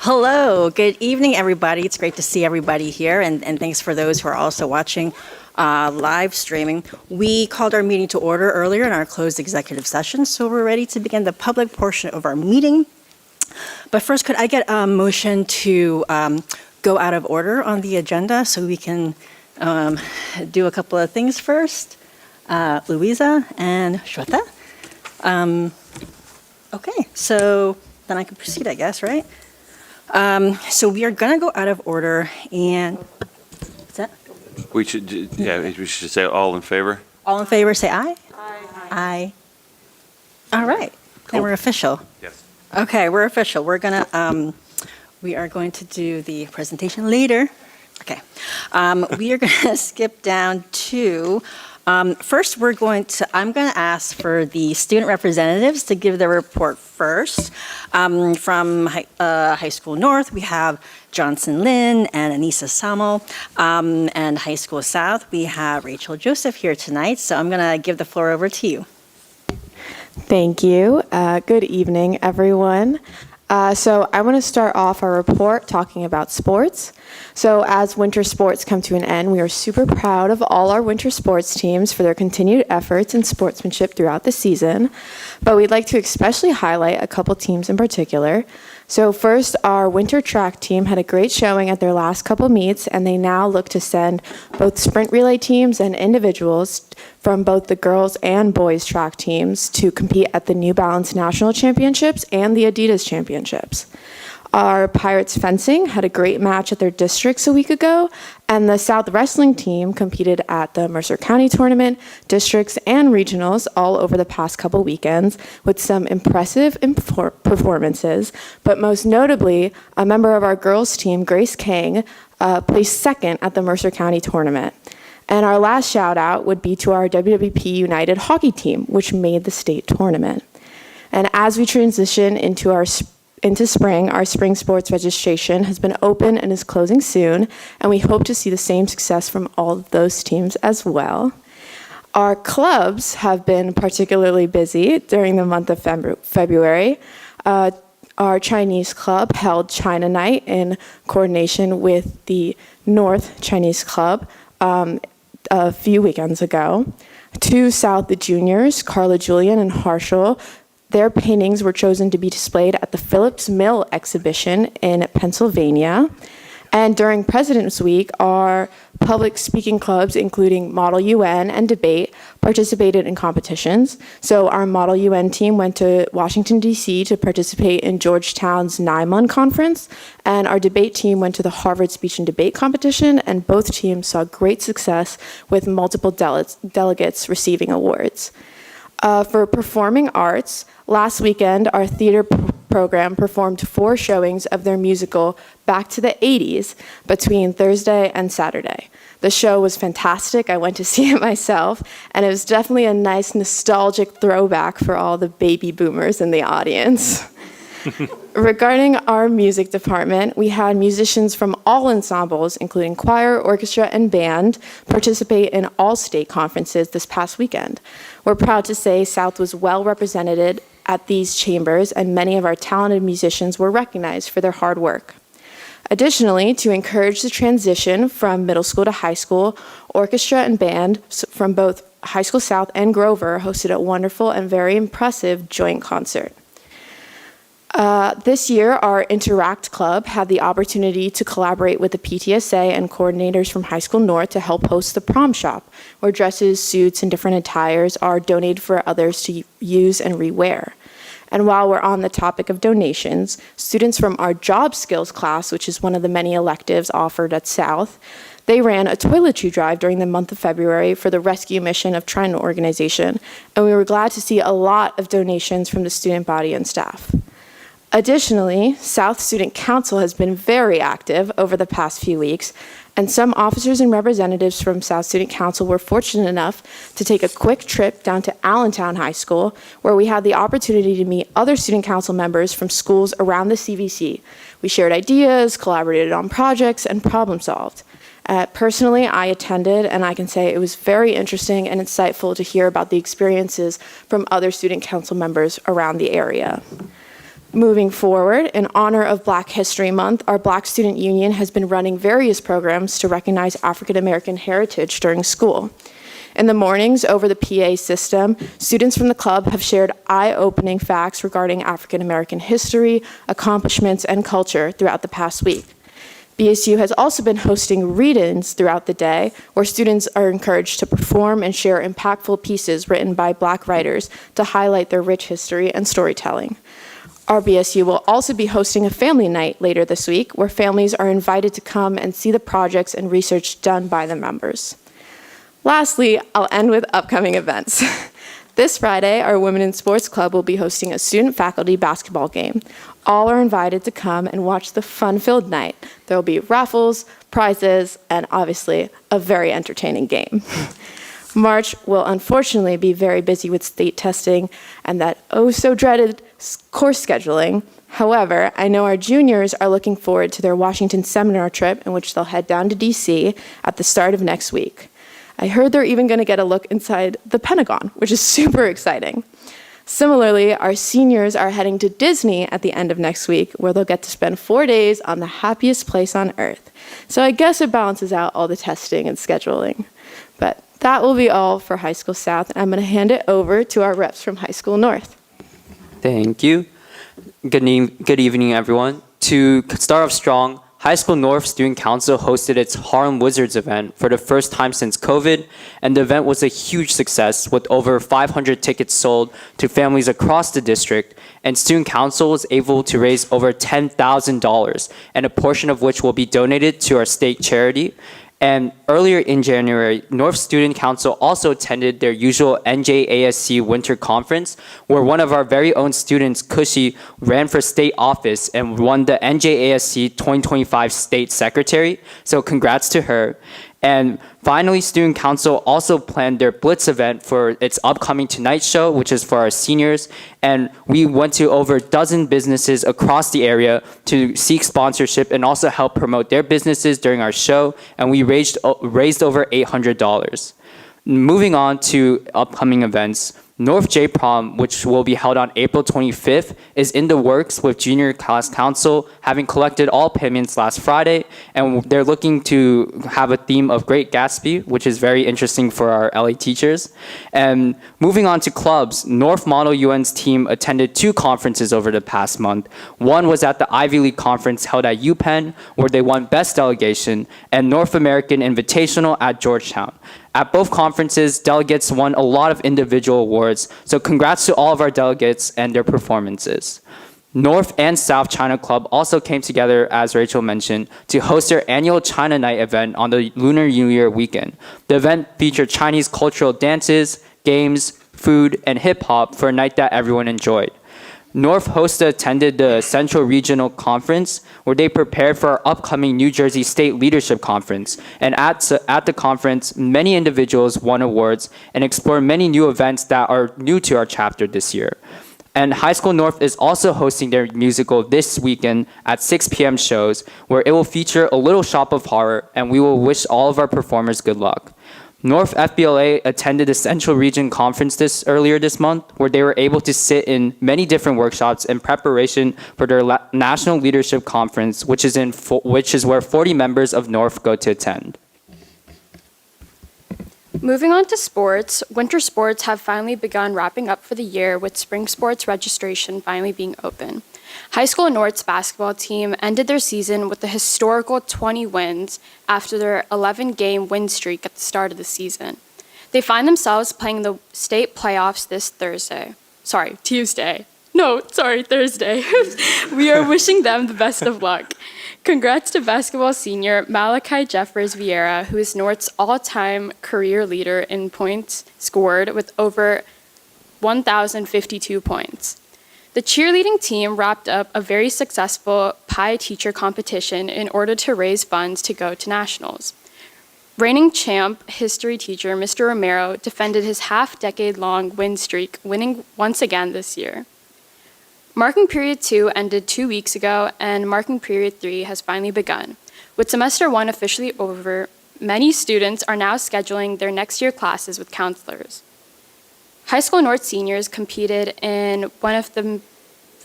Hello, good evening, everybody. It's great to see everybody here, and thanks for those who are also watching live streaming. We called our meeting to order earlier in our closed executive session, so we're ready to begin the public portion of our meeting. But first, could I get a motion to go out of order on the agenda so we can do a couple of things first? Louisa and Shweta. Okay, so then I can proceed, I guess, right? So we are going to go out of order, and what's that? We should say all in favor. All in favor, say aye. Aye. Aye. All right, then we're official. Yes. Okay, we're official. We are going to do the presentation later. Okay, we are going to skip down to. First, I'm going to ask for the student representatives to give their report first. From High School North, we have Johnson Lynn and Anissa Samo. And High School South, we have Rachel Joseph here tonight. So I'm going to give the floor over to you. Thank you. Good evening, everyone. So I want to start off our report talking about sports. So as winter sports come to an end, we are super proud of all our winter sports teams for their continued efforts and sportsmanship throughout the season. But we'd like to especially highlight a couple teams in particular. So first, our winter track team had a great showing at their last couple meets, and they now look to send both sprint relay teams and individuals from both the girls and boys track teams to compete at the New Balance National Championships and the Adidas Championships. Our Pirates fencing had a great match at their districts a week ago, and the South wrestling team competed at the Mercer County tournament, districts, and regionals all over the past couple weekends with some impressive performances, but most notably, a member of our girls team, Grace Kang, placed second at the Mercer County tournament. And our last shout out would be to our WWP United hockey team, which made the state tournament. And as we transition into spring, our spring sports registration has been open and is closing soon, and we hope to see the same success from all of those teams as well. Our clubs have been particularly busy during the month of February. Our Chinese club held China Night in coordination with the North Chinese Club a few weekends ago. Two South juniors, Carla Julian and Harshal, their paintings were chosen to be displayed at the Phillips Mill exhibition in Pennsylvania. And during President's Week, our public speaking clubs, including Model UN and Debate, participated in competitions. So our Model UN team went to Washington, D.C. to participate in Georgetown's NIMON conference, and our Debate team went to the Harvard Speech and Debate competition, and both teams saw great success with multiple delegates receiving awards. For performing arts, last weekend, our theater program performed 4 showings of their musical Back to the 80s between Thursday and Saturday. The show was fantastic. I went to see it myself, and it was definitely a nice nostalgic throwback for all the baby boomers in the audience. Regarding our music department, we had musicians from all ensembles, including choir, orchestra, and band, participate in all state conferences this past weekend. We're proud to say South was well represented at these chambers, and many of our talented musicians were recognized for their hard work. Additionally, to encourage the transition from middle school to high school, orchestra and band from both High School South and Grover hosted a wonderful and very impressive joint concert. This year, our Interact Club had the opportunity to collaborate with the PTSA and coordinators from High School North to help host the prom shop, where dresses, suits, and different attires are donated for others to use and rewear. And while we're on the topic of donations, students from our job skills class, which is one of the many electives offered at South, they ran a toiletry drive during the month of February for the rescue mission of Trident Organization, and we were glad to see a lot of donations from the student body and staff. Additionally, South Student Council has been very active over the past few weeks, and some officers and representatives from South Student Council were fortunate enough to take a quick trip down to Allentown High School, where we had the opportunity to meet other student council members from schools around the CVC. We shared ideas, collaborated on projects, and problem solved. Personally, I attended, and I can say it was very interesting and insightful to hear about the experiences from other student council members around the area. Moving forward, in honor of Black History Month, our Black Student Union has been running various programs to recognize African American heritage during school. In the mornings, over the PA system, students from the club have shared eye-opening facts regarding African American history, accomplishments, and culture throughout the past week. BSU has also been hosting read-ins throughout the day, where students are encouraged to perform and share impactful pieces written by Black writers to highlight their rich history and storytelling. Our BSU will also be hosting a family night later this week, where families are invited to come and see the projects and research done by the members. Lastly, I'll end with upcoming events. This Friday, our Women in Sports Club will be hosting a student-faculty basketball game. All are invited to come and watch the fun-filled night. There will be raffles, prizes, and obviously a very entertaining game. March will unfortunately be very busy with state testing and that oh-so-dreaded course scheduling. However, I know our juniors are looking forward to their Washington seminar trip, in which they'll head down to DC at the start of next week. I heard they're even going to get a look inside the Pentagon, which is super exciting. Similarly, our seniors are heading to Disney at the end of next week, where they'll get to spend 4 days on the happiest place on earth. So I guess it balances out all the testing and scheduling. But that will be all for High School South, and I'm going to hand it over to our reps from High School North. Thank you. Good evening, everyone. To start off strong, High School North Student Council hosted its Harlem Wizards event for the first time since COVID, and the event was a huge success with over 500 tickets sold to families across the district, and Student Council was able to raise over $10,000, and a portion of which will be donated to our state charity. And earlier in January, North Student Council also attended their usual NJASC Winter Conference, where one of our very own students, Kushi, ran for state office and won the NJASC 2025 State Secretary. So congrats to her. And finally, Student Council also planned their Blitz event for its upcoming Tonight Show, which is for our seniors. And we went to over a dozen businesses across the area to seek sponsorship and also help promote their businesses during our show. And we raised over $800. Moving on to upcoming events, North J Prom, which will be held on April 25th, is in the works with Junior Class Council, having collected all payments last Friday, and they're looking to have a theme of Great Gatsby, which is very interesting for our LA teachers. And moving on to clubs, North Model UN's team attended 2 conferences over the past month. One was at the Ivy League Conference held at UPenn, where they won Best Delegation, and North American Invitational at Georgetown. At both conferences, delegates won a lot of individual awards, so congrats to all of our delegates and their performances. North and South China Club also came together, as Rachel mentioned, to host their annual China Night event on the Lunar New Year weekend. The event featured Chinese cultural dances, games, food, and hip-hop for a night that everyone enjoyed. North HOSTA attended the Central Regional Conference, where they prepared for our upcoming New Jersey State Leadership Conference. And at the conference, many individuals won awards and explored many new events that are new to our chapter this year. And High School North is also hosting their musical this weekend at 6 p.m. shows, where it will feature a Little Shop of Horror, and we will wish all of our performers good luck. North FBLA attended the Central Region Conference earlier this month, where they were able to sit in many different workshops in preparation for their National Leadership Conference, which is where 40 members of North go to attend. Moving on to sports, winter sports have finally begun wrapping up for the year, with spring sports registration finally being open. High School North's basketball team ended their season with a historical 20 wins after their 11-game win streak at the start of the season. They find themselves playing the state playoffs this Thursday. Thursday. We are wishing them the best of luck. Congrats to basketball senior Malachi Jeffers Vieira, who is North's all-time career leader in points scored with over 1,052 points. The cheerleading team wrapped up a very successful PI teacher competition in order to raise funds to go to nationals. Reigning champ history teacher Mr. Romero defended his half-decade-long win streak, winning once again this year. Marking period 2 ended 2 weeks ago, and marking period 3 has finally begun. With semester 1 officially over, many students are now scheduling their next year classes with counselors. High School North seniors competed in one of the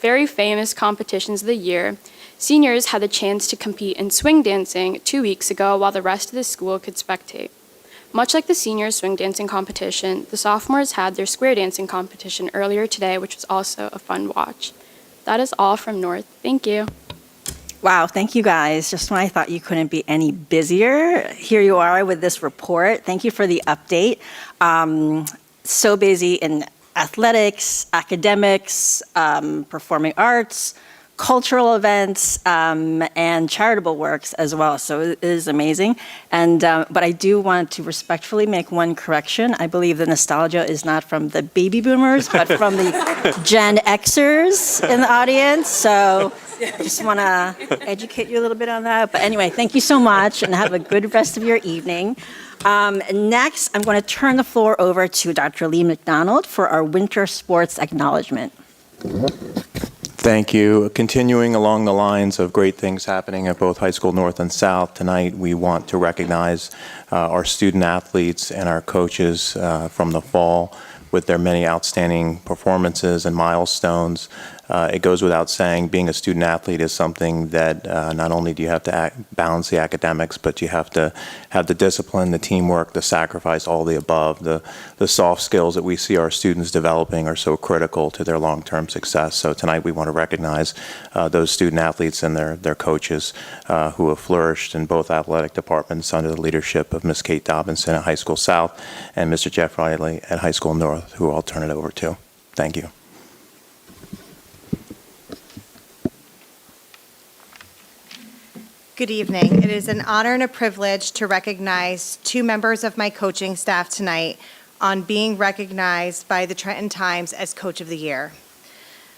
very famous competitions of the year, seniors had the chance to compete in swing dancing 2 weeks ago while the rest of the school could spectate. Much like the seniors' swing dancing competition, the sophomores had their square dancing competition earlier today, which was also a fun watch. That is all from North. Thank you. Wow, thank you guys. Just when I thought you couldn't be any busier, here you are with this report. Thank you for the update. So busy in athletics, academics, performing arts, cultural events, and charitable works as well. So it is amazing. And but I do want to respectfully make one correction. I believe the nostalgia is not from the baby boomers, but from the Gen Xers in the audience. So just want to educate you a little bit on that. But anyway, thank you so much, and have a good rest of your evening. Next, I'm going to turn the floor over to Dr. Lee McDonald for our winter sports acknowledgement. Thank you. Continuing along the lines of great things happening at both High School North and South, tonight we want to recognize our student athletes and our coaches from the fall with their many outstanding performances and milestones. It goes without saying, being a student athlete is something that not only do you have to balance the academics, but you have to have the discipline, the teamwork, the sacrifice, all the above. The soft skills that we see our students developing are so critical to their long-term success. So tonight we want to recognize those student athletes and their coaches who have flourished in both athletic departments under the leadership of Ms. Kate Dobinson at High School South and Mr. Jeff Riley at High School North, who I'll turn it over to. Thank you. Good evening. It is an honor and a privilege to recognize two members of my coaching staff tonight on being recognized by the Trenton Times as Coach of the Year.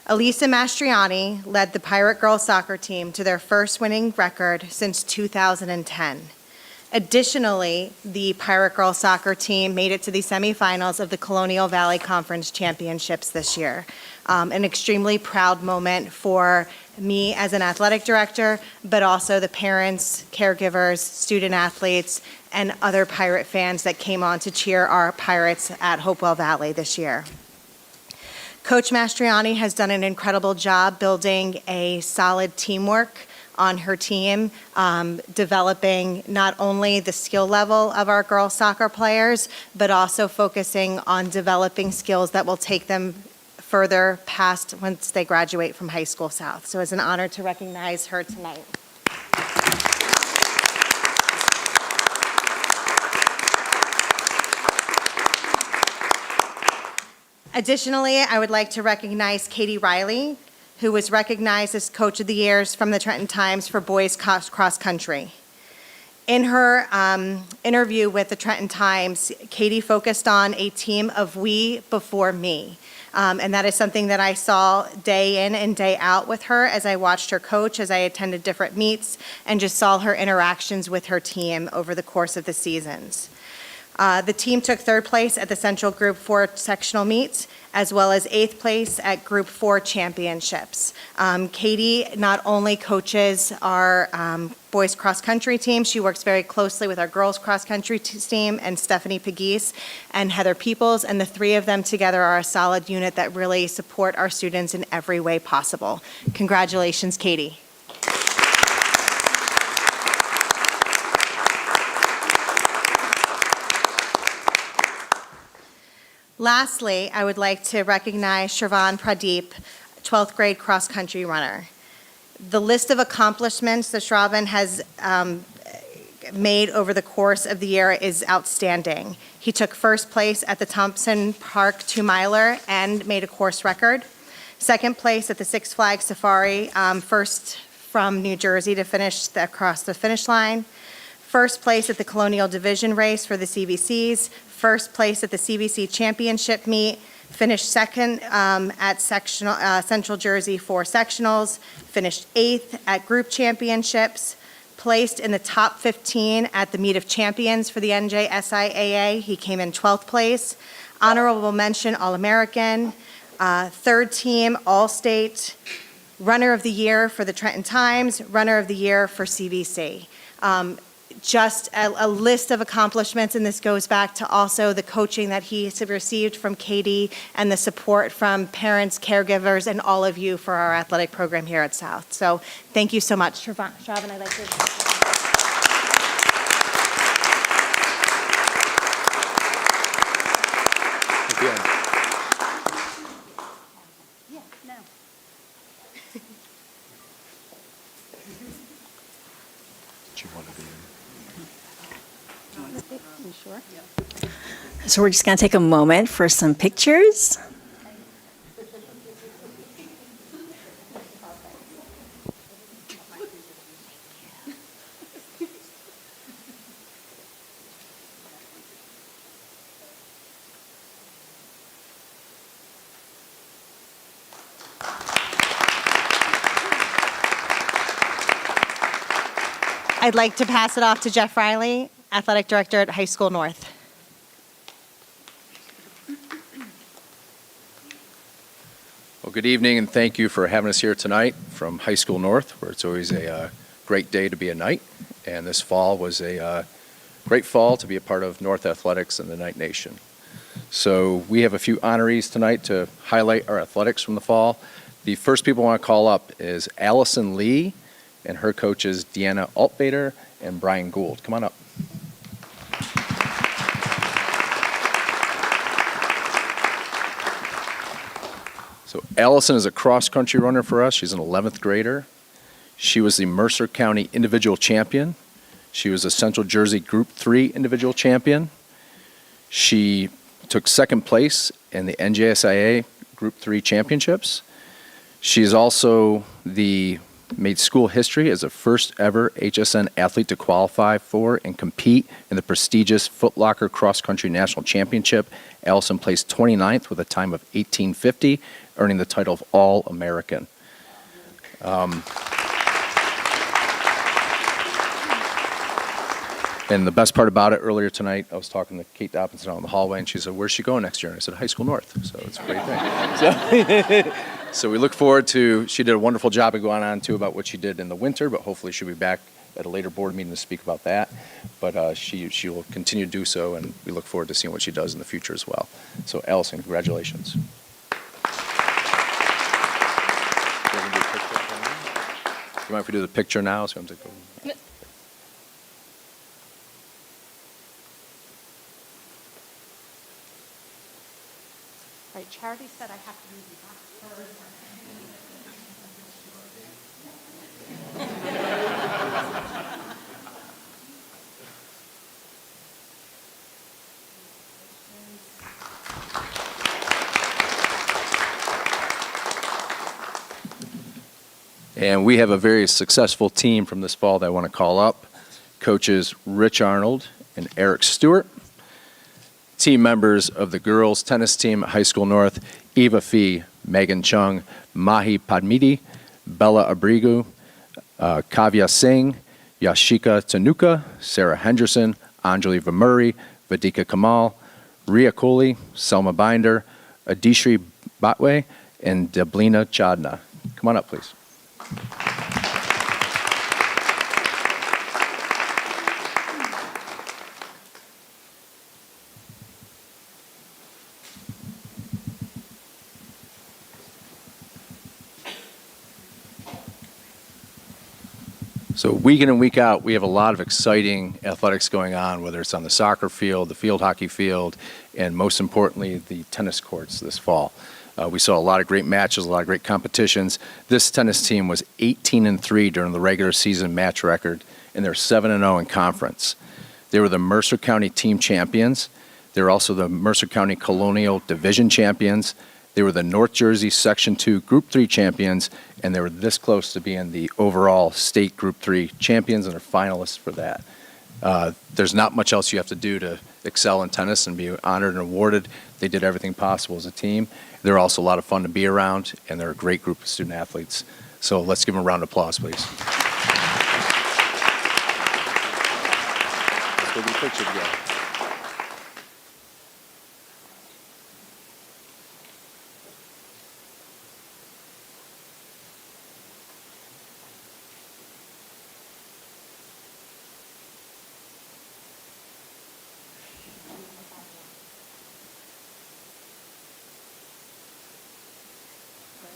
Elisa Mastriani led the Pirate Girls soccer team to their first winning record since 2010. Additionally, the Pirate Girls soccer team made it to the semifinals of the Colonial Valley Conference Championships this year. An extremely proud moment for me as an athletic director, but also the parents, caregivers, student athletes, and other Pirate fans that came on to cheer our Pirates at Hopewell Valley this year. Coach Mastriani has done an incredible job building a solid teamwork on her team, developing not only the skill level of our girls soccer players, but also focusing on developing skills that will take them further past once they graduate from High School South. So it's an honor to recognize her tonight. Additionally, I would like to recognize Katie Riley, who was recognized as Coach of the Year from the Trenton Times for boys cross country. In her interview with the Trenton Times, Katie focused on a team of we before me. And that is something that I saw day in and day out with her as I watched her coach, as I attended different meets, and just saw her interactions with her team over the course of the seasons. The team took third place at the Central Group 4 sectional meets, as well as 8th place at Group 4 championships. Katie not only coaches our boys cross-country team, she works very closely with our girls cross-country team and Stephanie Pegues and Heather Peoples, and the three of them together are a solid unit that really support our students in every way possible. Congratulations, Katie. Lastly, I would like to recognize Shravan Pradeep, 12th grade cross-country runner. The list of accomplishments that Shravan has made over the course of the year is outstanding. He took first place at the Thompson Park 2-miler and made a course record. Second place at the Six Flags Safari, first from New Jersey to finish across the finish line. First place at the Colonial Division race for the CVCs. First place at the CVC Championship meet, finished second at Central Jersey for sectionals, finished 8th at group championships, placed in the top 15 at the Meet of Champions for the NJSIAA. He came in 12th place, honorable mention All-American, third team All-State, runner of the year for the Trenton Times, runner of the year for CVC. just a list of accomplishments, and this goes back to also the coaching that he's received from Katie and the support from parents, caregivers, and all of you for our athletic program here at South. So thank you so much. Shravan, I'd like to... So we're just going to take a moment for some pictures. I'd like to pass it off to Jeff Riley, Athletic Director at High School North. Well, good evening, and thank you for having us here tonight from High School North, where it's always a great day to be a Knight. And this fall was a great fall to be a part of North Athletics and the Knight Nation. So we have a few honorees tonight to highlight our athletics from the fall. The first people I want to call up is Allison Lee and her coaches Deanna Altvader and Brian Gould. Come on up. So Allison is a cross-country runner for us. She's an 11th grader. She was the Mercer County individual champion. She was a Central Jersey Group 3 individual champion. She took second place in the NJSIA Group 3 championships. She is also made school history as the first ever HSN athlete to qualify for and compete in the prestigious Foot Locker Cross Country National Championship. Allison placed 29th with a time of 18:50, earning the title of All-American. And the best part about it, earlier tonight, I was talking to Kate Dobinson out in the hallway, and she said, "Where's she going next year?" And I said, "High School North." So it's a great thing. So we look forward to, she did a wonderful job of going on, too, about what she did in the winter, but hopefully she'll be back at a later board meeting to speak about that. But she will continue to do so, and we look forward to seeing what she does in the future as well. So, Allison, congratulations. You mind if we do the picture now? So I'm like, Right, Charity said I have to use the back first. And we have a very successful team from this fall that I want to call up. Coaches Rich Arnold and Eric Stewart. Team members of the girls tennis team at High School North, Eva Fee, Megan Chung, Mahi Padmidi, Bella Abrigu, Kavya Singh, Yashika Tanuka, Sarah Henderson, Anjali Vamuri, Vedika Kamal, Ria Kohli, Selma Binder, Adishri Batwe, and Deblina Chadna. Come on up, please. So week in and week out, we have a lot of exciting athletics going on, whether it's on the soccer field, the field hockey field, and most importantly, the tennis courts this fall. We saw a lot of great matches, a lot of great competitions. This tennis team was 18-3 during the regular season match record, and they're 7-0 in conference. They were the Mercer County team champions. They were also the Mercer County Colonial Division champions. They were the North Jersey Section 2 Group 3 champions, and they were this close to being the overall state Group 3 champions and are finalists for that. There's not much else you have to do to excel in tennis and be honored and awarded. They did everything possible as a team. They're also a lot of fun to be around, and they're a great group of student athletes. So let's give them a round of applause, please. Let's go do a picture together.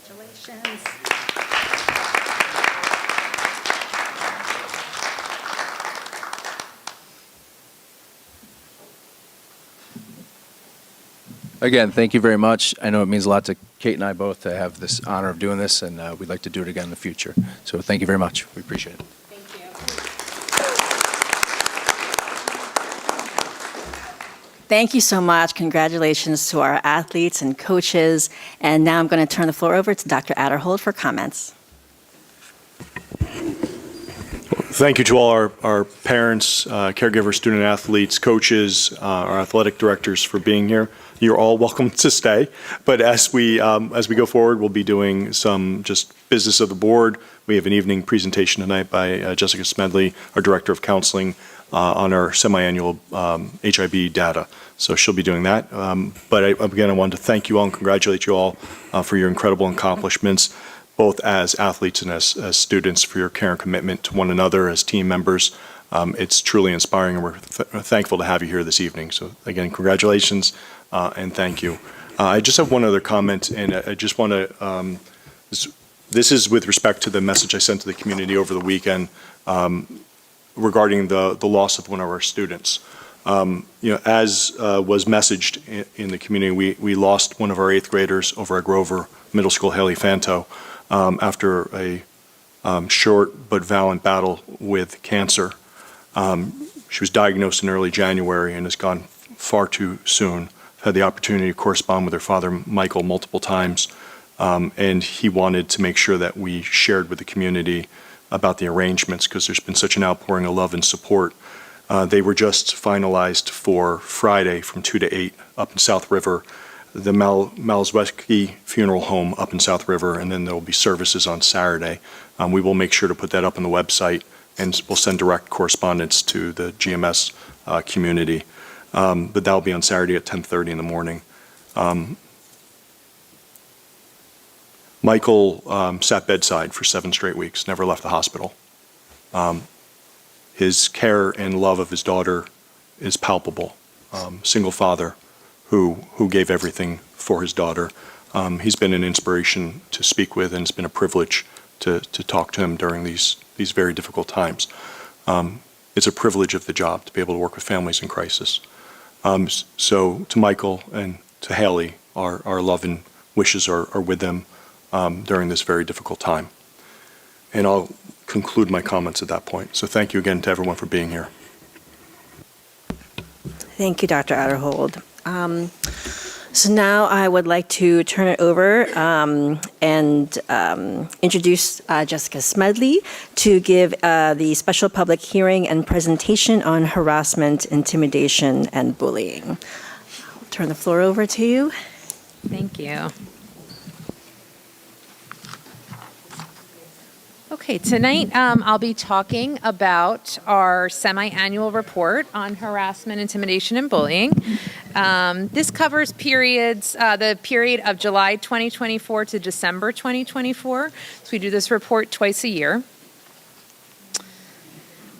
Congratulations. Again, thank you very much. I know it means a lot to Kate and I both to have this honor of doing this, and we'd like to do it again in the future. So thank you very much. We appreciate it. Thank you so much. Congratulations to our athletes and coaches. And now I'm going to turn the floor over to Dr. Adderhold for comments. Thank you to all our parents, caregivers, student athletes, coaches, our athletic directors for being here. You're all welcome to stay. But as we go forward, we'll be doing some just business of the board. We have an evening presentation tonight by Jessica Smedley, our Director of Counseling, on our semi-annual HIB data. So she'll be doing that. But again, I wanted to thank you all and congratulate you all for your incredible accomplishments, both as athletes and as students, for your care and commitment to one another as team members. It's truly inspiring, and we're thankful to have you here this evening. So again, congratulations and thank you. I just have one other comment, and I just want to, this is with respect to the message I sent to the community over the weekend regarding the loss of one of our students. As was messaged in the community, we lost one of our 8th graders over at Grover Middle School, Haley Fanto, after a short but valiant battle with cancer. She was diagnosed in early January and has gone far too soon. I've had the opportunity to correspond with her father, Michael, multiple times, and he wanted to make sure that we shared with the community about the arrangements because there's been such an outpouring of love and support. They were just finalized for Friday from 2 to 8 up in South River, the Malzweski Funeral Home up in South River, and then there will be services on Saturday. We will make sure to put that up on the website, and we'll send direct correspondence to the GMS community. But that'll be on Saturday at 10:30 in the morning. Michael sat bedside for 7 straight weeks, never left the hospital. His care and love of his daughter is palpable. Single father who gave everything for his daughter. He's been an inspiration to speak with, and it's been a privilege to talk to him during these very difficult times. It's a privilege of the job to be able to work with families in crisis. So to Michael and to Haley, our love and wishes are with them during this very difficult time. And I'll conclude my comments at that point. So thank you again to everyone for being here. Thank you, Dr. Adderhold. So now I would like to turn it over and introduce Jessica Smedley to give the special public hearing and presentation on harassment, intimidation, and bullying. I'll turn the floor over to you. Thank you. Okay, tonight I'll be talking about our semi-annual report on harassment, intimidation, and bullying. This covers the period of July 2024 to December 2024. So we do this report twice a year.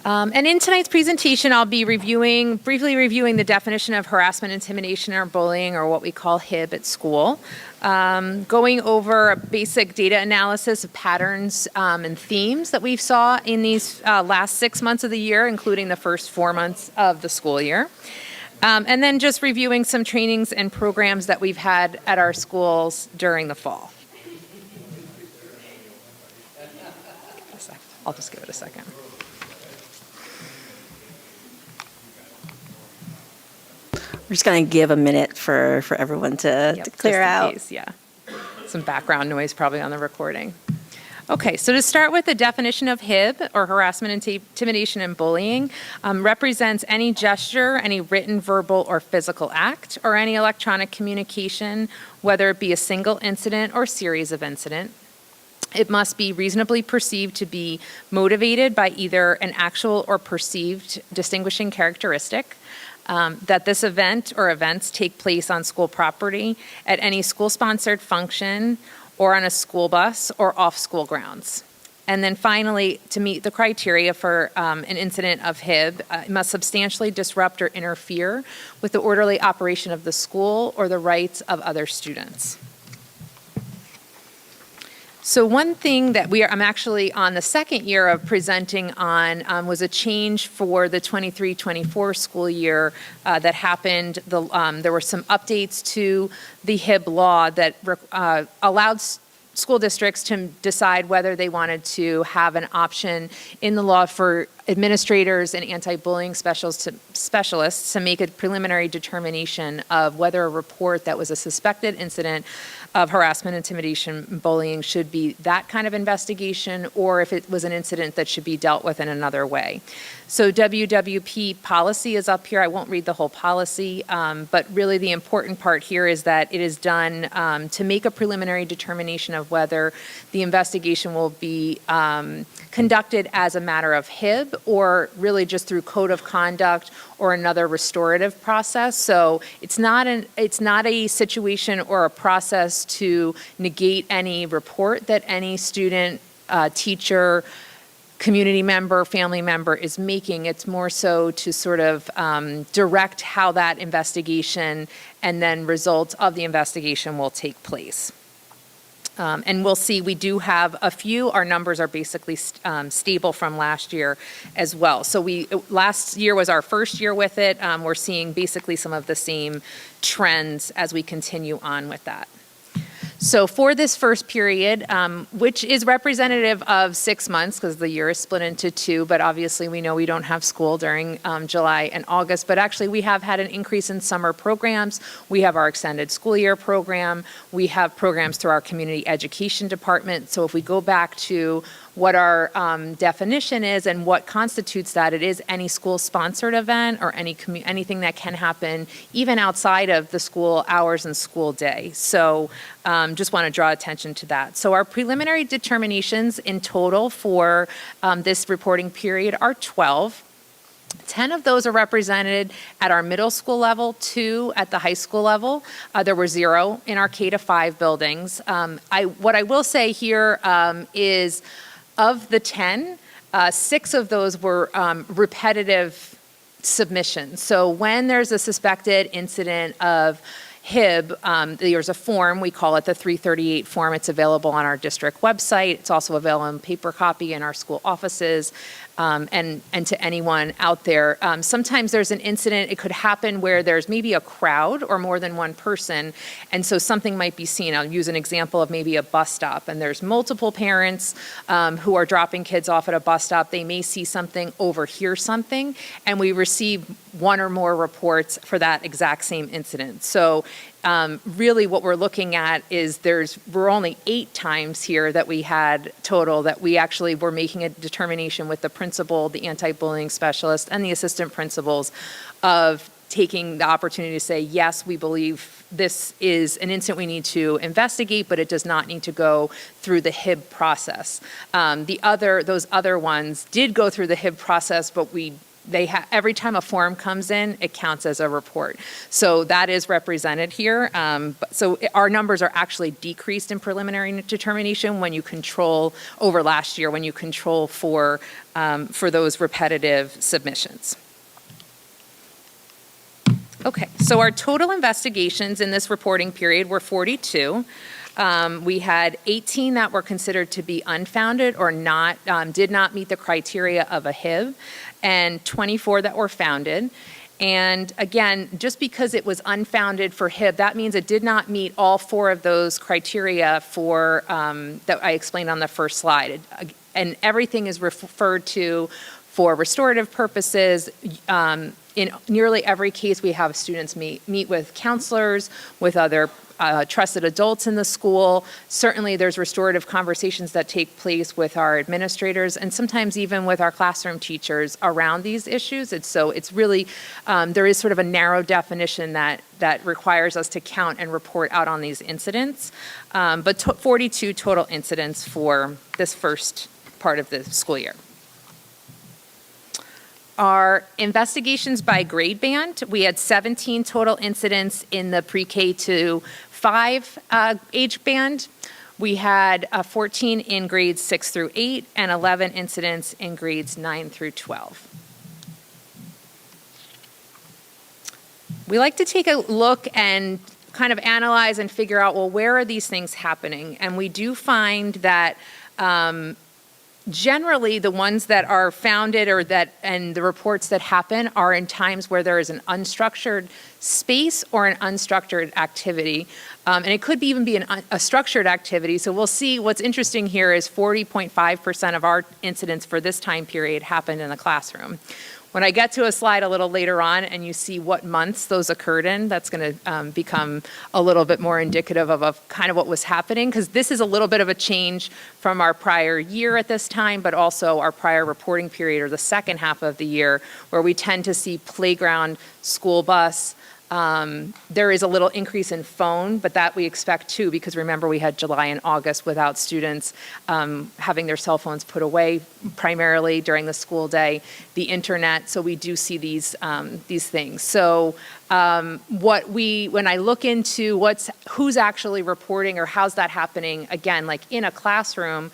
And in tonight's presentation, I'll be briefly reviewing the definition of harassment, intimidation, or bullying, or what we call HIB at school. Going over a basic data analysis of patterns and themes that we saw in these last 6 months of the year, including the first 4 months of the school year. And then just reviewing some trainings and programs that we've had at our schools during the fall. I'll just give it a second. We're just going to give a minute for everyone to clear out. Case, yeah. Some background noise probably on the recording. Okay, so to start with, the definition of HIB, or harassment, intimidation, and bullying, represents any gesture, any written, verbal, or physical act, or any electronic communication, whether it be a single incident or series of incidents. It must be reasonably perceived to be motivated by either an actual or perceived distinguishing characteristic, that this event or events take place on school property, at any school-sponsored function, or on a school bus or off school grounds. And then finally, to meet the criteria for an incident of HIB, it must substantially disrupt or interfere with the orderly operation of the school or the rights of other students. So one thing that I'm actually on the second year of presenting on was a change for the 23-24 school year that happened. There were some updates to the HIB law that allowed school districts to decide whether they wanted to have an option in the law for administrators and anti-bullying specialists to make a preliminary determination of whether a report that was a suspected incident of harassment, intimidation, bullying should be that kind of investigation, or if it was an incident that should be dealt with in another way. So WWP policy is up here. I won't read the whole policy, but really the important part here is that it is done to make a preliminary determination of whether the investigation will be conducted as a matter of HIB or really just through code of conduct or another restorative process. So it's not a situation or a process to negate any report that any student, teacher, community member, family member is making. It's more so to sort of direct how that investigation and then results of the investigation will take place. And we'll see, we do have a few, our numbers are basically stable from last year as well. So last year was our first year with it. We're seeing basically some of the same trends as we continue on with that. So for this first period, which is representative of 6 months because the year is split into 2, but obviously we know we don't have school during July and August, but actually we have had an increase in summer programs. We have our extended school year program. We have programs through our community education department. So if we go back to what our definition is and what constitutes that, it is any school-sponsored event or anything that can happen even outside of the school hours and school day. So just want to draw attention to that. So our preliminary determinations in total for this reporting period are 12. 10 of those are represented at our middle school level, 2 at the high school level. There were 0 in our K-5 buildings. What I will say here is of the 10, 6 of those were repetitive submissions. So when there's a suspected incident of HIB, there's a form, we call it the 338 form. It's available on our district website. It's also available in paper copy in our school offices. And to anyone out there. Sometimes there's an incident, it could happen where there's maybe a crowd or more than one person, and so something might be seen. I'll use an example of maybe a bus stop, and there's multiple parents who are dropping kids off at a bus stop. They may see something, overhear something, and we receive 1 or more reports for that exact same incident. So really what we're looking at is we're only 8 times here that we had total that we actually were making a determination with the principal, the anti-bullying specialist, and the assistant principals of taking the opportunity to say, yes, we believe this is an incident we need to investigate, but it does not need to go through the HIB process. Those other ones did go through the HIB process, but every time a form comes in, it counts as a report. So that is represented here. So our numbers are actually decreased in preliminary determination when you control over last year, when you control for those repetitive submissions. Okay, so our total investigations in this reporting period were 42. We had 18 that were considered to be unfounded or did not meet the criteria of a HIB, and 24 that were founded. And again, just because it was unfounded for HIB, that means it did not meet all 4 of those criteria for that I explained on the first slide. And everything is referred to for restorative purposes. In nearly every case, we have students meet with counselors, with other trusted adults in the school. Certainly there's restorative conversations that take place with our administrators and sometimes even with our classroom teachers around these issues. It's really, there is sort of a narrow definition that requires us to count and report out on these incidents. But 42 total incidents for this first part of the school year. Our investigations by grade band, we had 17 total incidents in the pre-K to 5 age band. We had 14 in grades 6 through 8 and 11 incidents in grades 9 through 12. We like to take a look and kind of analyze and figure out, well, where are these things happening? And we do find that generally the ones that are founded and the reports that happen are in times where there is an unstructured space or an unstructured activity. And it could even be a structured activity. So we'll see what's interesting here is 40.5% of our incidents for this time period happened in the classroom. When I get to a slide a little later on and you see what months those occurred in, that's going to become a little bit more indicative of kind of what was happening, because this is a little bit of a change from our prior year at this time, but also our prior reporting period or the second half of the year, where we tend to see playground, school bus. There is a little increase in phone, but that we expect too, because remember we had July and August without students having their cell phones put away primarily during the school day, the internet. So we do see these things. So when I look into who's actually reporting or how's that happening, again, like in a classroom,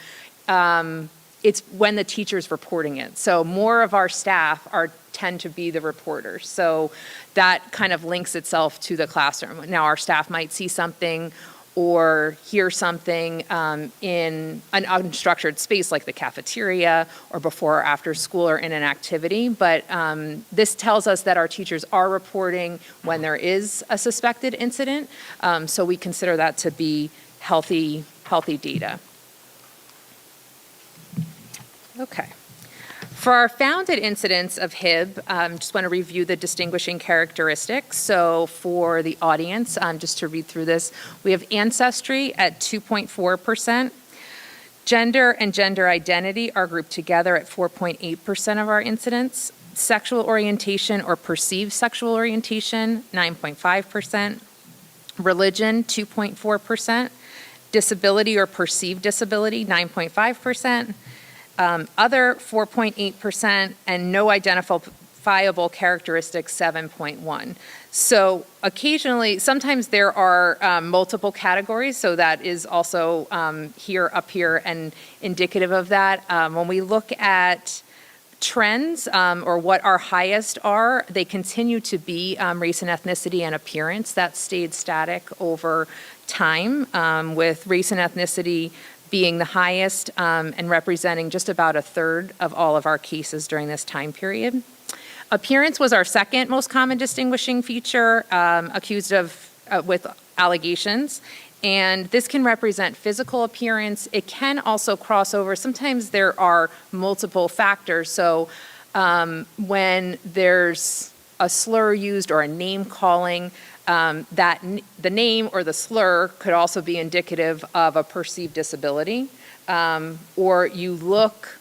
it's when the teacher's reporting it. So more of our staff tend to be the reporters. So that kind of links itself to the classroom. Now our staff might see something or hear something in an unstructured space like the cafeteria or before or after school or in an activity. But this tells us that our teachers are reporting when there is a suspected incident. So we consider that to be healthy data. Okay. For our founded incidents of HIB, just want to review the distinguishing characteristics. So for the audience, just to read through this, we have ancestry at 2.4%. Gender and gender identity are grouped together at 4.8% of our incidents. Sexual orientation or perceived sexual orientation, 9.5%. Religion, 2.4%. Disability or perceived disability, 9.5%. Other 4.8%, and no identifiable characteristics 7.1. So occasionally, sometimes there are multiple categories, so that is also up here and indicative of that. When we look at trends or what our highest are, they continue to be race and ethnicity and appearance. That stayed static over time, with race and ethnicity being the highest and representing just about a third of all of our cases during this time period. Appearance was our second most common distinguishing feature accused of with allegations. And this can represent physical appearance. It can also cross over. Sometimes there are multiple factors. So when there's a slur used or a name calling, that the name or the slur could also be indicative of a perceived disability, or you look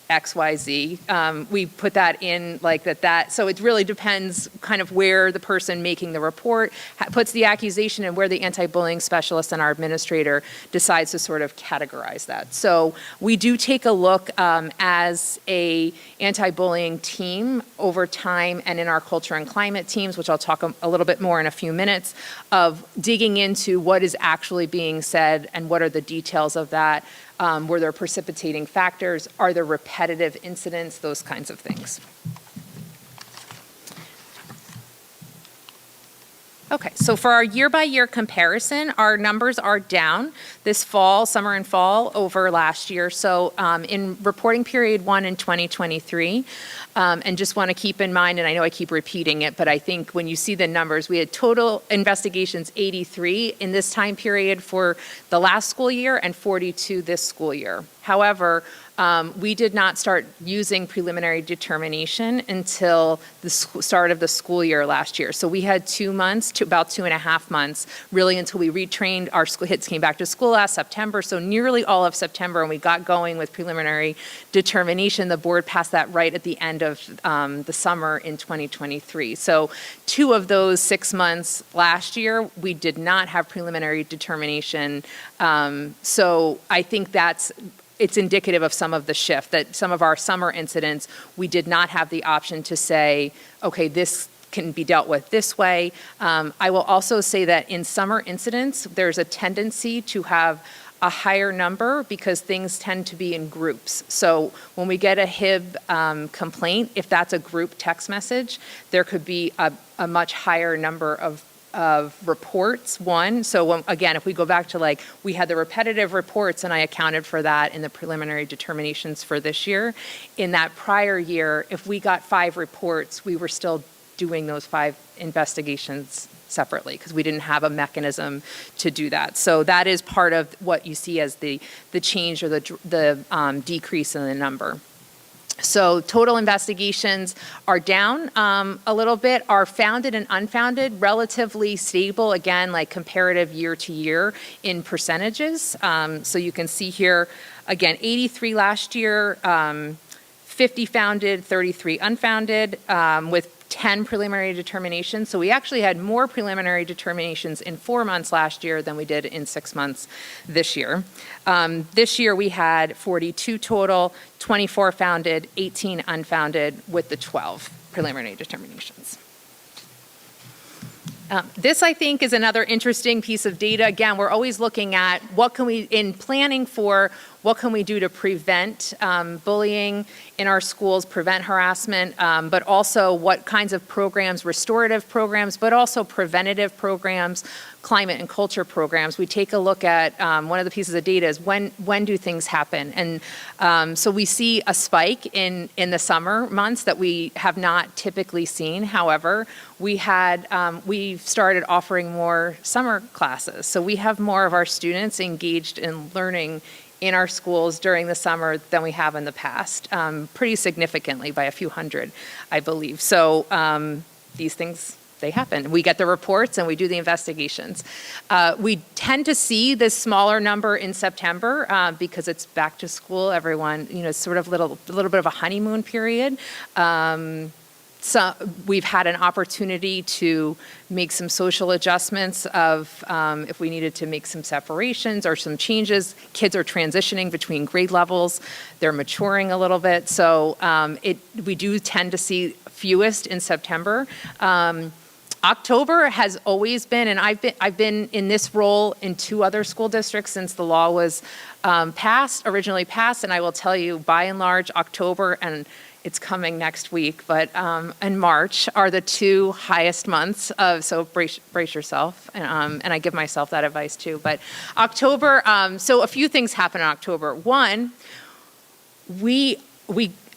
XYZ. We put that in like that. So it really depends kind of where the person making the report puts the accusation and where the anti-bullying specialist and our administrator decides to sort of categorize that. So we do take a look as a anti-bullying team over time and in our culture and climate teams, which I'll talk a little bit more in a few minutes, of digging into what is actually being said and what are the details of that. Were there precipitating factors? Are there repetitive incidents? Those kinds of things. Okay, so for our year-by-year comparison, our numbers are down this fall, summer and fall, over last year. So in reporting period 1 in 2023, and just want to keep in mind, and I know I keep repeating it, but I think when you see the numbers, we had total investigations 83 in this time period for the last school year and 42 this school year. However, we did not start using preliminary determination until the start of the school year last year. So we had 2 months to about 2.5 months, really until we retrained. Our kids came back to school last September, so nearly all of September, and we got going with preliminary determination. The board passed that right at the end of the summer in 2023. So 2 of those 6 months last year, we did not have preliminary determination. So I think it's indicative of some of the shift, that some of our summer incidents, we did not have the option to say, okay, this can be dealt with this way. I will also say that in summer incidents, there's a tendency to have a higher number because things tend to be in groups. So when we get a HIB complaint, if that's a group text message, there could be a much higher number of of reports, one. So again, if we go back to like, we had the repetitive reports and I accounted for that in the preliminary determinations for this year. In that prior year, if we got 5 reports, we were still doing those 5 investigations separately because we didn't have a mechanism to do that. So that is part of what you see as the change or the decrease in the number. So total investigations are down a little bit, are founded and unfounded, relatively stable, again, like comparative year to year in percentages. So you can see here, again, 83 last year, 50 founded, 33 unfounded, with 10 preliminary determinations. So we actually had more preliminary determinations in 4 months last year than we did in 6 months this year. This year we had 42 total, 24 founded, 18 unfounded, with the 12 preliminary determinations. This, I think, is another interesting piece of data. Again, we're always looking at what can we, in planning for, what can we do to prevent bullying in our schools, prevent harassment, but also what kinds of programs, restorative programs, but also preventative programs, climate and culture programs. We take a look at, one of the pieces of data is when do things happen? And so we see a spike in the summer months that we have not typically seen. However, we've started offering more summer classes. So we have more of our students engaged in learning in our schools during the summer than we have in the past, pretty significantly by a few hundred, I believe. So these things, they happen. We get the reports and we do the investigations. We tend to see this smaller number in September because it's back to school. Everyone, sort of a little bit of a honeymoon period. So we've had an opportunity to make some social adjustments of if we needed to make some separations or some changes. Kids are transitioning between grade levels. They're maturing a little bit. So we do tend to see fewest in September. October has always been, and I've been in this role in 2 other school districts since the law was originally passed, and I will tell you, by and large, October, and it's coming next week, but and March are the 2 highest months so brace yourself, and I give myself that advice too. But October, so a few things happen in October. One, we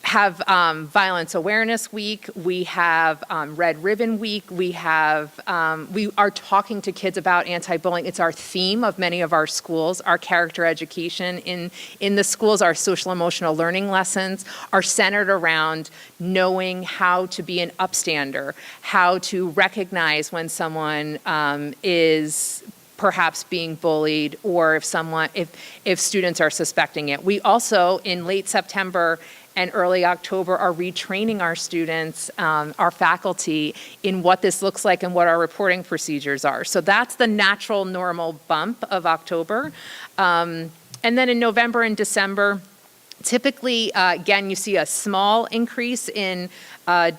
have Violence Awareness Week, we have Red Ribbon Week, we are talking to kids about anti-bullying. It's our theme of many of our schools. Our character education in the schools, our social emotional learning lessons are centered around knowing how to be an upstander, how to recognize when someone is perhaps being bullied, or if students are suspecting it. We also, in late September and early October, are retraining our students, our faculty, in what this looks like and what our reporting procedures are. So that's the natural, normal bump of October. And then in November and December, typically, again, you see a small increase in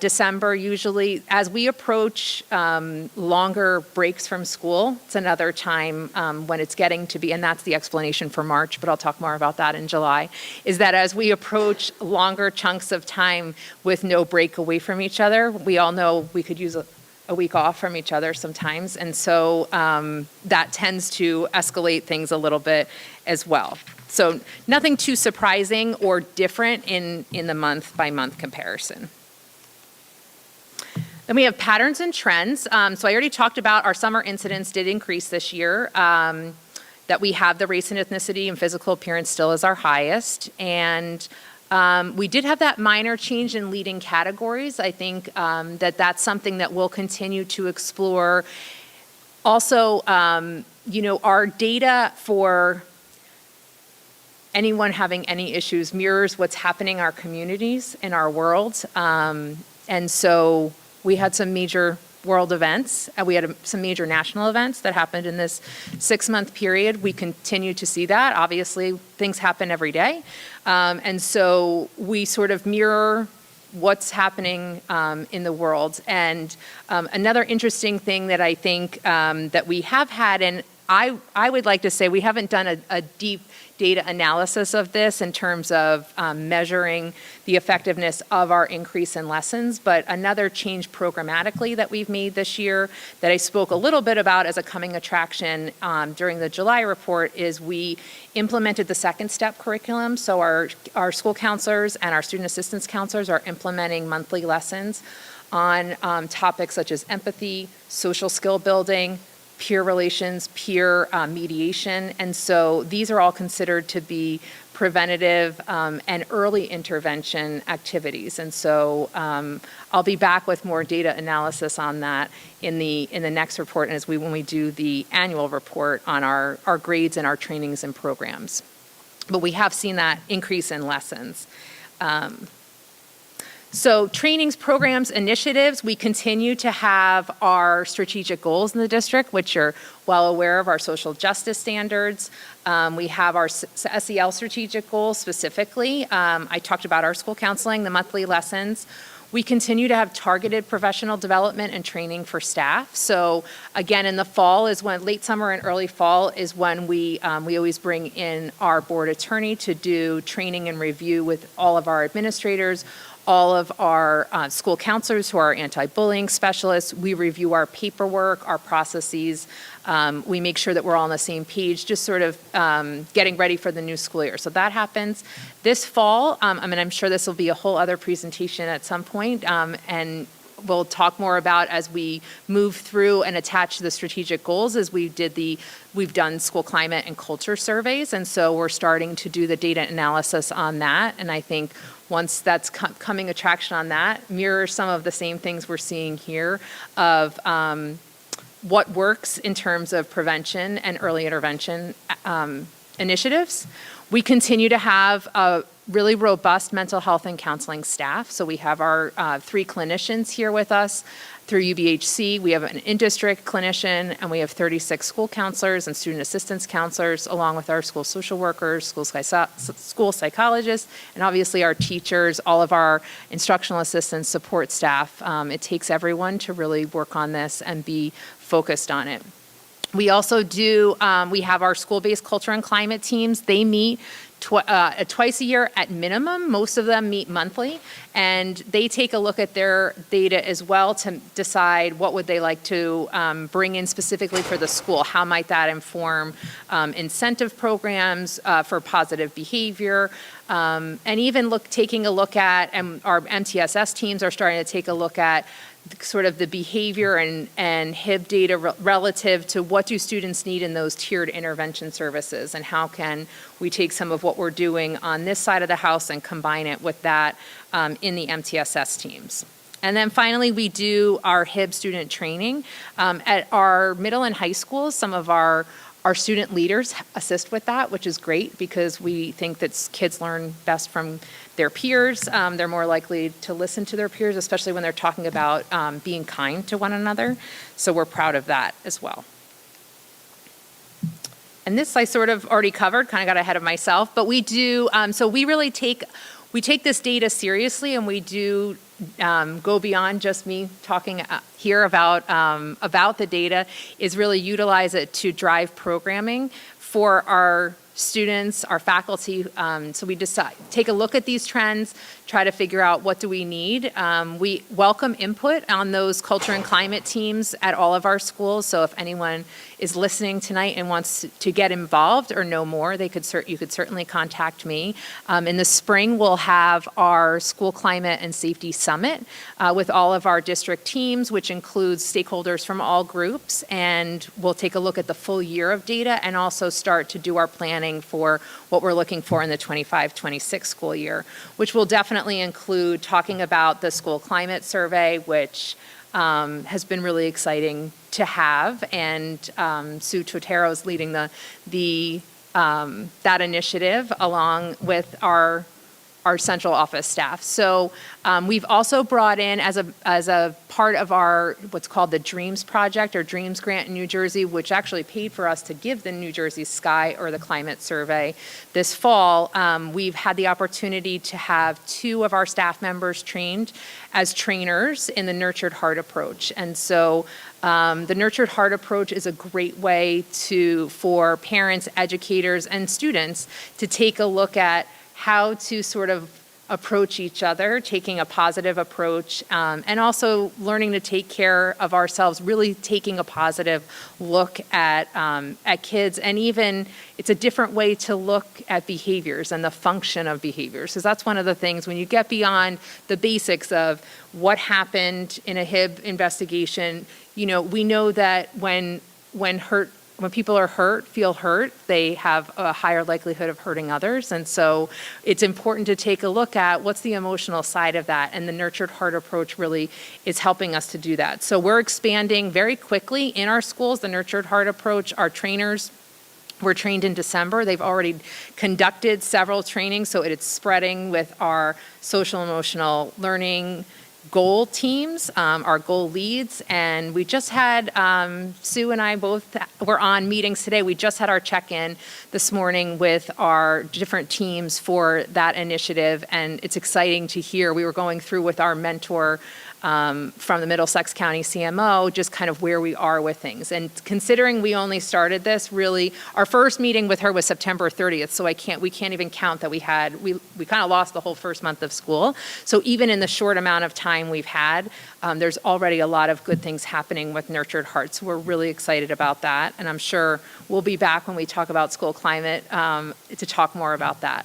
December usually. As we approach longer breaks from school, it's another time when it's getting to be, and that's the explanation for March, but I'll talk more about that in July, is that as we approach longer chunks of time with no break away from each other, we all know we could use a week off from each other sometimes, and so that tends to escalate things a little bit as well. So nothing too surprising or different in the month-by-month comparison. Then we have patterns and trends. So I already talked about our summer incidents did increase this year, that we have the race and ethnicity and physical appearance still as our highest. And we did have that minor change in leading categories. I think that's something that we'll continue to explore. Also, our data for anyone having any issues mirrors what's happening in our communities, in our world. And so we had some major world events, and we had some major national events that happened in this 6-month period. We continue to see that. Obviously, things happen every day. And so we sort of mirror what's happening in the world. And another interesting thing that I think that we have had, and I would like to say we haven't done a deep data analysis of this in terms of measuring the effectiveness of our increase in lessons, but another change programmatically that we've made this year that I spoke a little bit about as a coming attraction during the July report is we implemented the second step curriculum. So our school counselors and our student assistance counselors are implementing monthly lessons on topics such as empathy, social skill building, peer relations, peer mediation. And so these are all considered to be preventative and early intervention activities. And so I'll be back with more data analysis on that in the next report and when we do the annual report on our grades and our trainings and programs. But we have seen that increase in lessons. So trainings, programs, initiatives, we continue to have our strategic goals in the district, which you're well aware of, our social justice standards. We have our SEL strategic goals specifically. I talked about our school counseling, the monthly lessons. We continue to have targeted professional development and training for staff. So again, in the fall is when, late summer and early fall is when we always bring in our board attorney to do training and review with all of our administrators, all of our school counselors who are anti-bullying specialists. We review our paperwork, our processes. We make sure that we're all on the same page, just sort of getting ready for the new school year. So that happens this fall. I'm sure this will be a whole other presentation at some point, and we'll talk more about as we move through and attach the strategic goals as we've done school climate and culture surveys. And so we're starting to do the data analysis on that. And I think once that's coming attraction on that, mirrors some of the same things we're seeing here of what works in terms of prevention and early intervention initiatives. We continue to have a really robust mental health and counseling staff. So we have our 3 clinicians here with us through UBHC. We have an in-district clinician, and we have 36 school counselors and student assistance counselors, along with our school social workers, school psychologists, and obviously our teachers, all of our instructional assistants, support staff. It takes everyone to really work on this and be focused on it. We also do, we have our school-based culture and climate teams. They meet twice a year at minimum. Most of them meet monthly, and they take a look at their data as well to decide what would they like to bring in specifically for the school. How might that inform incentive programs for positive behavior, and even taking a look at, and our MTSS teams are starting to take a look at sort of the behavior and HIB data relative to what do students need in those tiered intervention services, and how can we take some of what we're doing on this side of the house and combine it with that in the MTSS teams. And then finally, we do our HIB student training. At our middle and high schools, some of our student leaders assist with that, which is great because we think that kids learn best from their peers. They're more likely to listen to their peers, especially when they're talking about being kind to one another. So we're proud of that as well. And this I sort of already covered, kind of got ahead of myself, but we do, so we really take this data seriously, and we do go beyond just me talking here about the data, is really utilize it to drive programming for our students, our faculty. So we decide, take a look at these trends, try to figure out what do we need. We welcome input on those culture and climate teams at all of our schools. So if anyone is listening tonight and wants to get involved or know more, you could certainly contact me. In the spring, we'll have our School Climate and Safety Summit with all of our district teams, which includes stakeholders from all groups, and we'll take a look at the full year of data and also start to do our planning for what we're looking for in the 25-26 school year, which will definitely include talking about the school climate survey, which has been really exciting to have, and Sue Totero is leading that initiative along with our central office staff. So we've also brought in as a part of our what's called the Dreams Project or Dreams Grant in New Jersey, which actually paid for us to give the New Jersey Sky or the Climate Survey this fall. We've had the opportunity to have 2 of our staff members trained as trainers in the Nurtured Heart approach. And so The Nurtured Heart approach is a great way for parents, educators, and students to take a look at how to sort of approach each other, taking a positive approach, and also learning to take care of ourselves, really taking a positive look at kids. And even it's a different way to look at behaviors and the function of behaviors. So that's one of the things when you get beyond the basics of what happened in a HIB investigation. We know that when people are feel hurt, they have a higher likelihood of hurting others. And so it's important to take a look at what's the emotional side of that. And the Nurtured Heart approach really is helping us to do that. So we're expanding very quickly in our schools, the Nurtured Heart approach. Our trainers were trained in December. They've already conducted several trainings, so it's spreading with our social emotional learning goal teams, our goal leads, and we just had, Sue and I both were on meetings today. We just had our check-in this morning with our different teams for that initiative, and it's exciting to hear. We were going through with our mentor from the Middlesex County CMO, just kind of where we are with things. And considering we only started this, really, our first meeting with her was September 30th, so we can't even count that we kind of lost the whole first month of school. So even in the short amount of time we've had, there's already a lot of good things happening with Nurtured Hearts. We're really excited about that, and I'm sure we'll be back when we talk about school climate to talk more about that.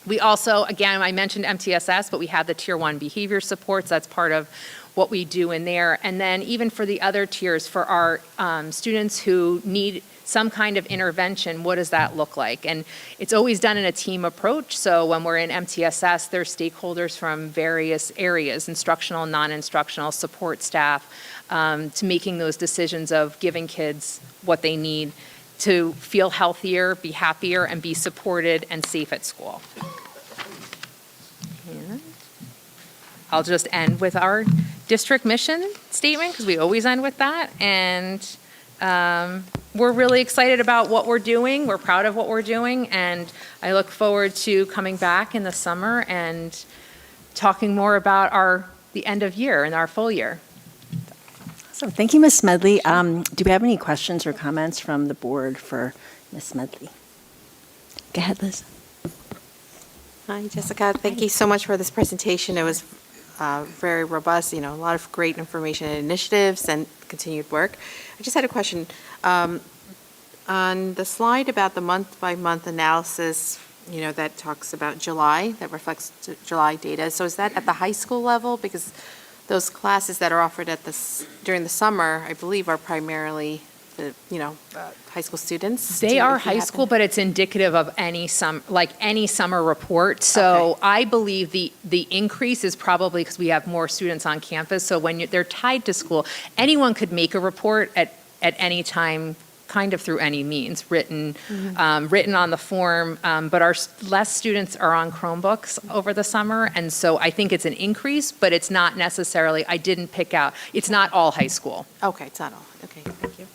We also, again, I mentioned MTSS, but we have the Tier 1 behavior supports. That's part of what we do in there. And then even for the other tiers, for our students who need some kind of intervention, what does that look like? And it's always done in a team approach. So when we're in MTSS, there's stakeholders from various areas, instructional, non-instructional, support staff, to making those decisions of giving kids what they need to feel healthier, be happier, and be supported and safe at school. And I'll just end with our district mission statement, because we always end with that. And we're really excited about what we're doing. We're proud of what we're doing. And I look forward to coming back in the summer and talking more about the end of year and our full year. So thank you, Ms. Smedley. Do we have any questions or comments from the board for Ms. Smedley? Go ahead, Liz. Hi, Jessica. Thank you so much for this presentation. It was very robust, a lot of great information and initiatives and continued work. I just had a question. On the slide about the month-by-month analysis, that talks about July, that reflects July data. So is that at the high school level? Because those classes that are offered during the summer, I believe, are primarily high school students. They are high school, but it's indicative of any summer report. So Okay. I believe the increase is probably because we have more students on campus. So when they're tied to school, anyone could make a report at any time, kind of through any means, written on the form, but our less students are on Chromebooks over the summer, and so I think it's an increase, but it's not necessarily, it's not all high school. Okay, it's not all. Okay, thank you.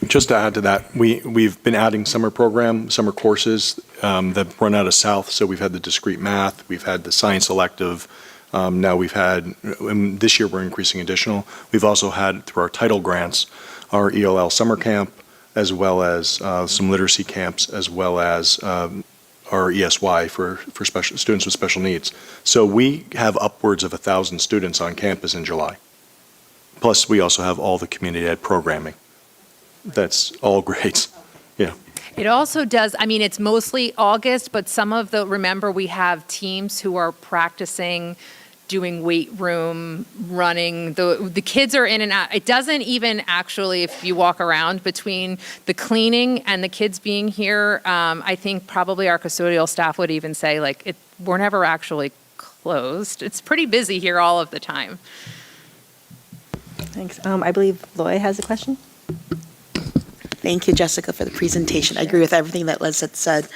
Just to add to that, we've been adding summer courses that run out of South. So we've had the discrete math, we've had the science elective. Now this year we're increasing additional. We've also had, through our title grants, our ELL summer camp, as well as some literacy camps, as well as our ESY for special students with special needs. So we have upwards of 1,000 students on campus in July. Plus, we also have all the community ed programming. That's all great. Yeah. It also does, it's mostly August, but remember we have teams who are practicing doing weight room, running. The kids are in and out. It doesn't even actually, if you walk around between the cleaning and the kids being here, I think probably our custodial staff would even say, we're never actually closed. It's pretty busy here all of the time. Thanks. I believe Loy has a question. Thank you, Jessica, for the presentation. I agree with everything that Liz had said.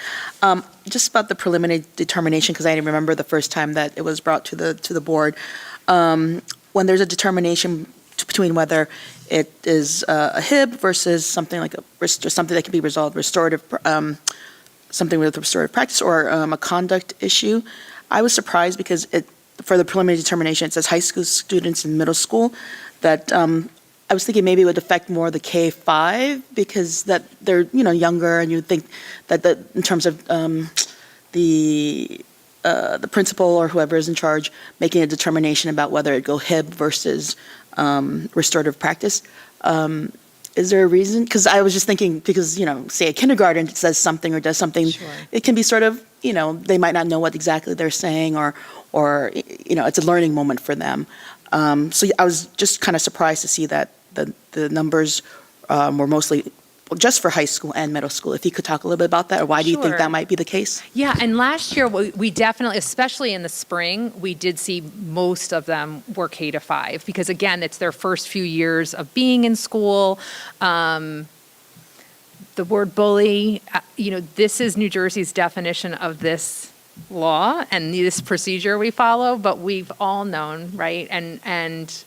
Just about the preliminary determination, because I remember the first time that it was brought to the board. When there's a determination between whether it is a HIB versus something like something that can be resolved, something with restorative practice or a conduct issue, I was surprised because for the preliminary determination, it says high school students in middle school that I was thinking maybe it would affect more the K-5 because that they're, younger, and you'd think that in terms of the principal or whoever is in charge making a determination about whether it go HIB versus restorative practice. Is there a reason? Because I was just thinking, because, say a kindergarten says something or does something, it can be sort of, they might not know what exactly they're saying, or it's a learning moment for them. So I was just kind of surprised to see that the numbers were mostly just for high school and middle school. If you could talk a little bit about that, or why do you think Sure. that might be the case? Yeah, and last year, we definitely, especially in the spring, we did see most of them were K-5, because again, it's their first few years of being in school. The word bully, this is New Jersey's definition of this law and this procedure we follow, but we've all known, right? And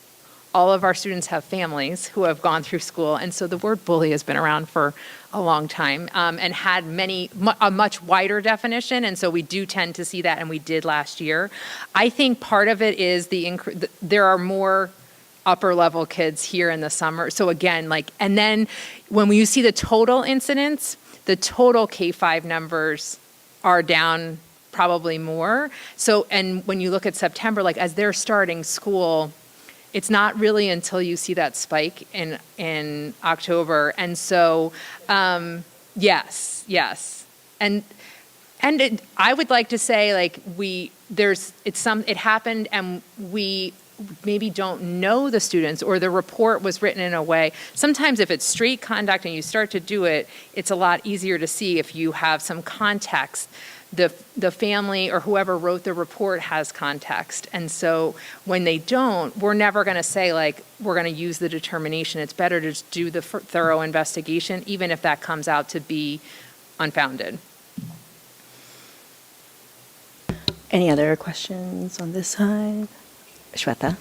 all of our students have families who have gone through school, and so the word bully has been around for a long time, and had a much wider definition, and so we do tend to see that, and we did last year. I think part of it is there are more upper level kids here in the summer, so again, and then when you see the total incidents, the total K-5 numbers are down probably more. So, and when you look at September, as they're starting school, it's not really until you see that spike in October. And so, yes. And I would like to say, it happened, and we maybe don't know the students, or the report was written in a way. Sometimes if it's street conduct and you start to do it, it's a lot easier to see if you have some context. The family or whoever wrote the report has context. And so when they don't, we're never going to say, we're going to use the determination. It's better to just do the thorough investigation, even if that comes out to be unfounded. Any other questions on this side? Shweta?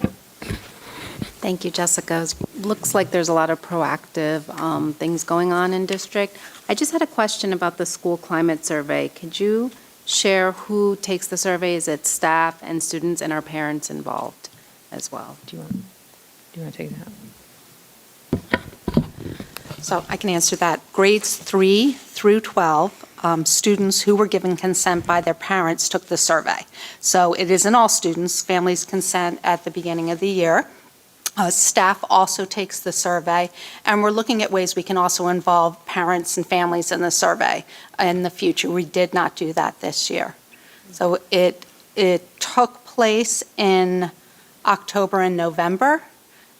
Thank you, Jessica. Looks like there's a lot of proactive things going on in district. I just had a question about the school climate survey. Could you share who takes the survey? Is it staff and students, and are parents involved as well? Do you want to take that? So I can answer that. Grades 3 through 12, students who were given consent by their parents took the survey. So it isn't all students. Families consent at the beginning of the year. Staff also takes the survey, and we're looking at ways we can also involve parents and families in the survey in the future. We did not do that this year. So it took place in October and November,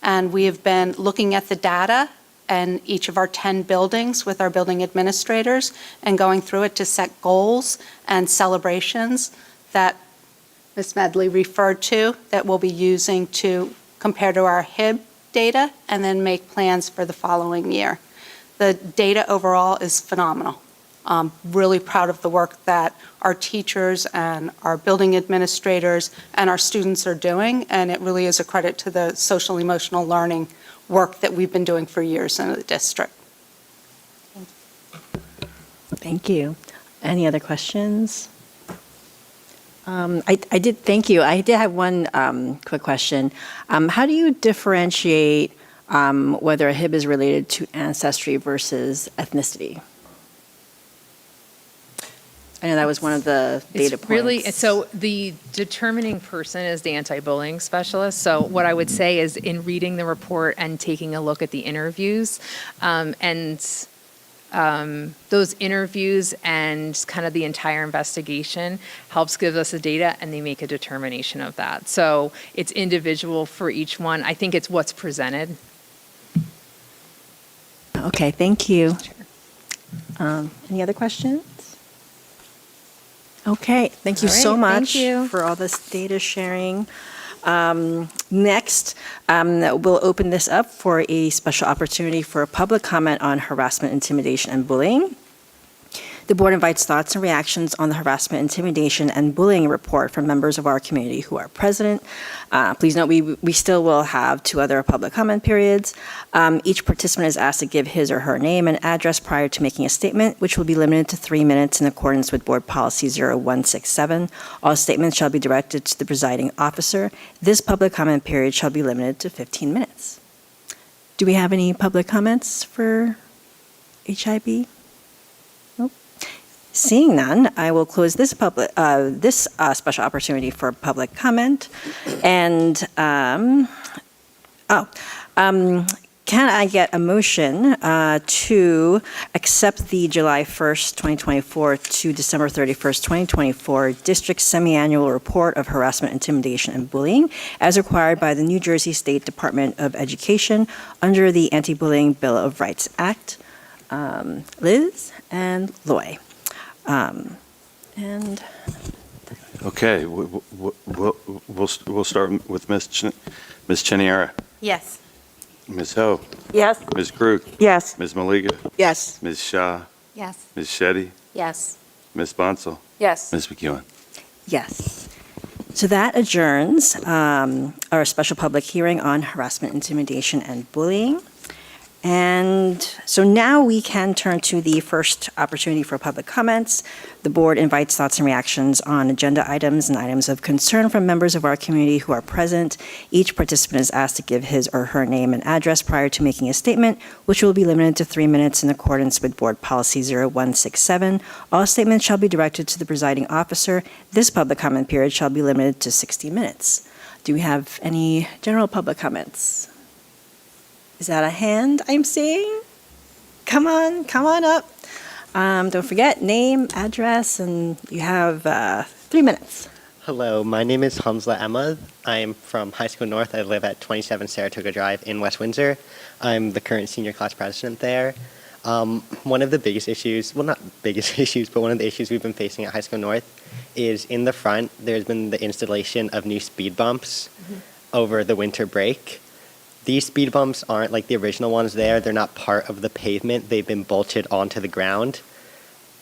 and we have been looking at the data in each of our 10 buildings with our building administrators and going through it to set goals and celebrations that Ms. Medley referred to that we'll be using to compare to our HIB data and then make plans for the following year. The data overall is phenomenal. Really proud of the work that our teachers and our building administrators and our students are doing, and it really is a credit to the social emotional learning work that we've been doing for years in the district. Thank you. Any other questions? Thank you. I did have one quick question. How do you differentiate whether a HIB is related to ancestry versus ethnicity? I know that was one of the data points. So the determining person is the anti-bullying specialist. So what I would say is, in reading the report and taking a look at the interviews, those interviews and kind of the entire investigation helps give us the data, and they make a determination of that. So it's individual for each one. I think it's what's presented. Okay, thank you. Any other questions? Okay, thank you so much for all this data sharing. Next, we'll open this up for a special opportunity for public comment on harassment, intimidation, and bullying. The board invites thoughts and reactions on the harassment, intimidation, and bullying report from members of our community who are present. Please note we still will have 2 other public comment periods. Each participant is asked to give his or her name and address prior to making a statement, which will be limited to 3 minutes in accordance with Board Policy 0167. All statements shall be directed to the presiding officer. This public comment period shall be limited to 15 minutes. Do we have any public comments for HIB? Nope. Seeing none, I will close this special opportunity for public comment. And, can I get a motion to accept the July 1st, 2024 to December 31st, 2024 District Semi-Annual Report of Harassment, Intimidation, and Bullying as required by the New Jersey State Department of Education under the Anti-Bullying Bill of Rights Act? Liz and Loy. And Okay, we'll start with Ms. Cheniera. Yes. Ms. Ho. Yes. Ms. Krug. Yes. Ms. Maliga. Yes. Ms. Shah. Yes. Ms. Shetty. Yes. Ms. Bonsall. Yes. Ms. McEwen. yes. So that adjourns our special public hearing on harassment, intimidation, and bullying. And so now we can turn to the first opportunity for public comments. The board invites thoughts and reactions on agenda items and items of concern from members of our community who are present. Each participant is asked to give his or her name and address prior to making a statement, which will be limited to 3 minutes in accordance with Board Policy 0167. All statements shall be directed to the presiding officer. This public comment period shall be limited to 60 minutes. Do we have any general public comments? Is that a hand I'm seeing? Come on up. Don't forget name, address, and you have 3 minutes. Hello, my name is Hamza Ahmad. I'm from High School North. I live at 27 Saratoga Drive in West Windsor. I'm the current senior class president there. One of the biggest issues, well, not biggest issues, but one of the issues we've been facing at High School North is in the front, there's been the installation of new speed bumps over the winter break. These speed bumps aren't like the original ones there. They're not part of the pavement. They've been bolted onto the ground.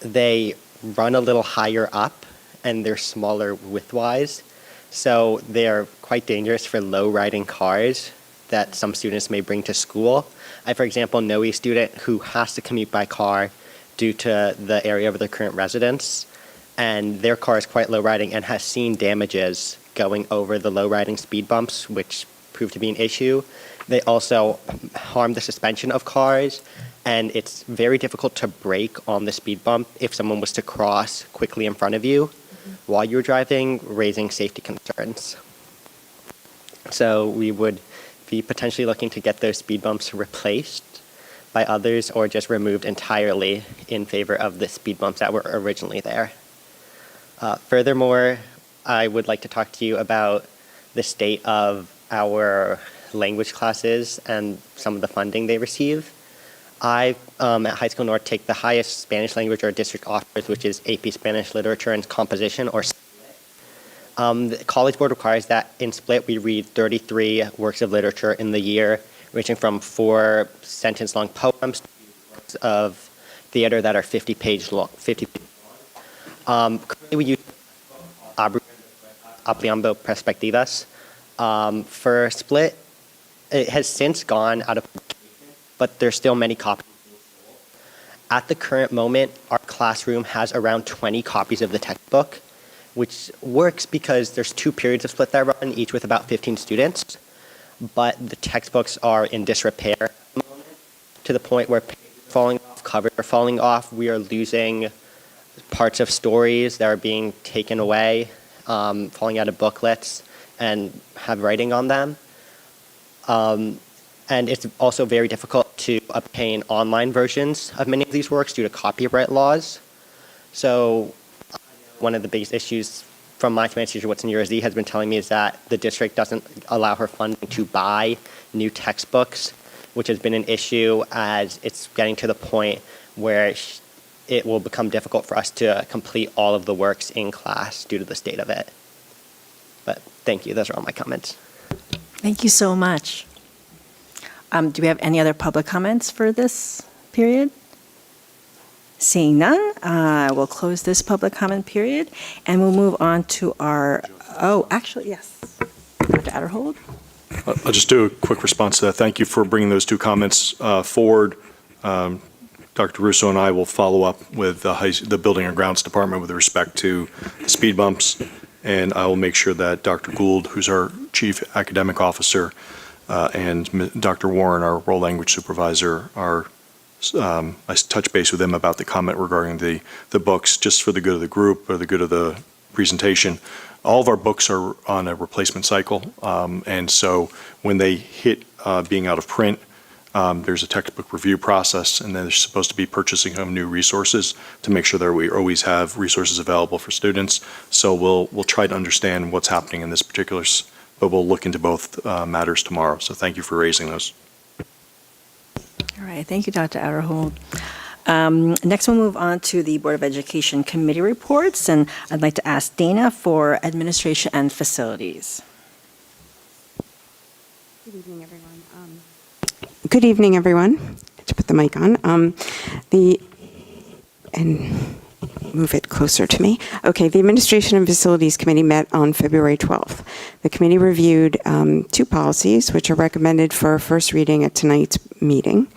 They run a little higher up, and they're smaller widthwise. So they're quite dangerous for low-riding cars that some students may bring to school. I, for example, know a student who has to commute by car due to the area of their current residence, and their car is quite low-riding and has seen damages going over the low-riding speed bumps, which proved to be an issue. They also harm the suspension of cars, and it's very difficult to brake on the speed bump if someone was to cross quickly in front of you while you're driving, raising safety concerns. So we would be potentially looking to get those speed bumps replaced by others or just removed entirely in favor of the speed bumps that were originally there. Furthermore, I would like to talk to you about the state of our language classes and some of the funding they receive. I, at High School North, take the highest Spanish language our district offers, which is AP Spanish Literature and Composition, or SPLIT. The College Board requires that in SPLIT we read 33 works of literature in the year, ranging from 4 sentence-long poems to works of theater that are 50 page long. Currently we use Ampliando Perspectivas. For SPLIT, it has since gone out of publication, but there's still many copies being sold. At the current moment, our classroom has around 20 copies of the textbook, which works because there's 2 periods of SPLIT that run, each with about 15 students, but the textbooks are in disrepair at the moment, to the point where pages are falling off, covers are falling off. We are losing parts of stories that are being taken away, falling out of booklets, and have writing on them. And it's also very difficult to obtain online versions of many of these works due to copyright laws. So one of the biggest issues from my finance teacher, what's in yours, has been telling me is that the district doesn't allow her funding to buy new textbooks, which has been an issue as it's getting to the point where it will become difficult for us to complete all of the works in class due to the state of it. But thank you. Those are all my comments. Thank you so much. Do we have any other public comments for this period? Seeing none, we'll close this public comment period, and we'll move on to our, actually, yes. Dr. Adderhold? I'll just do a quick response to that. Thank you for bringing those 2 comments forward. Dr. Russo and I will follow up with the Building and Grounds Department with respect to speed bumps, and I will make sure that Dr. Gould, who's our Chief Academic Officer, and Dr. Warren, our world language supervisor, I touched base with them about the comment regarding the books, just for the good of the group or the good of the presentation. All of our books are on a replacement cycle, and so when they hit being out of print, there's a textbook review process, and then they're supposed to be purchasing of new resources to make sure that we always have resources available for students. So we'll try to understand what's happening in this particular, but we'll look into both matters tomorrow. So thank you for raising those. All right, thank you, Dr. Adderhold. Next, we'll move on to the Board of Education committee reports, and I'd like to ask Dana for administration and facilities. Good evening, everyone. Good evening, everyone. To put the mic on. And move it closer to me. Okay, the Administration and Facilities Committee met on February 12th. The committee reviewed 2 policies, which are recommended for first reading at tonight's meeting.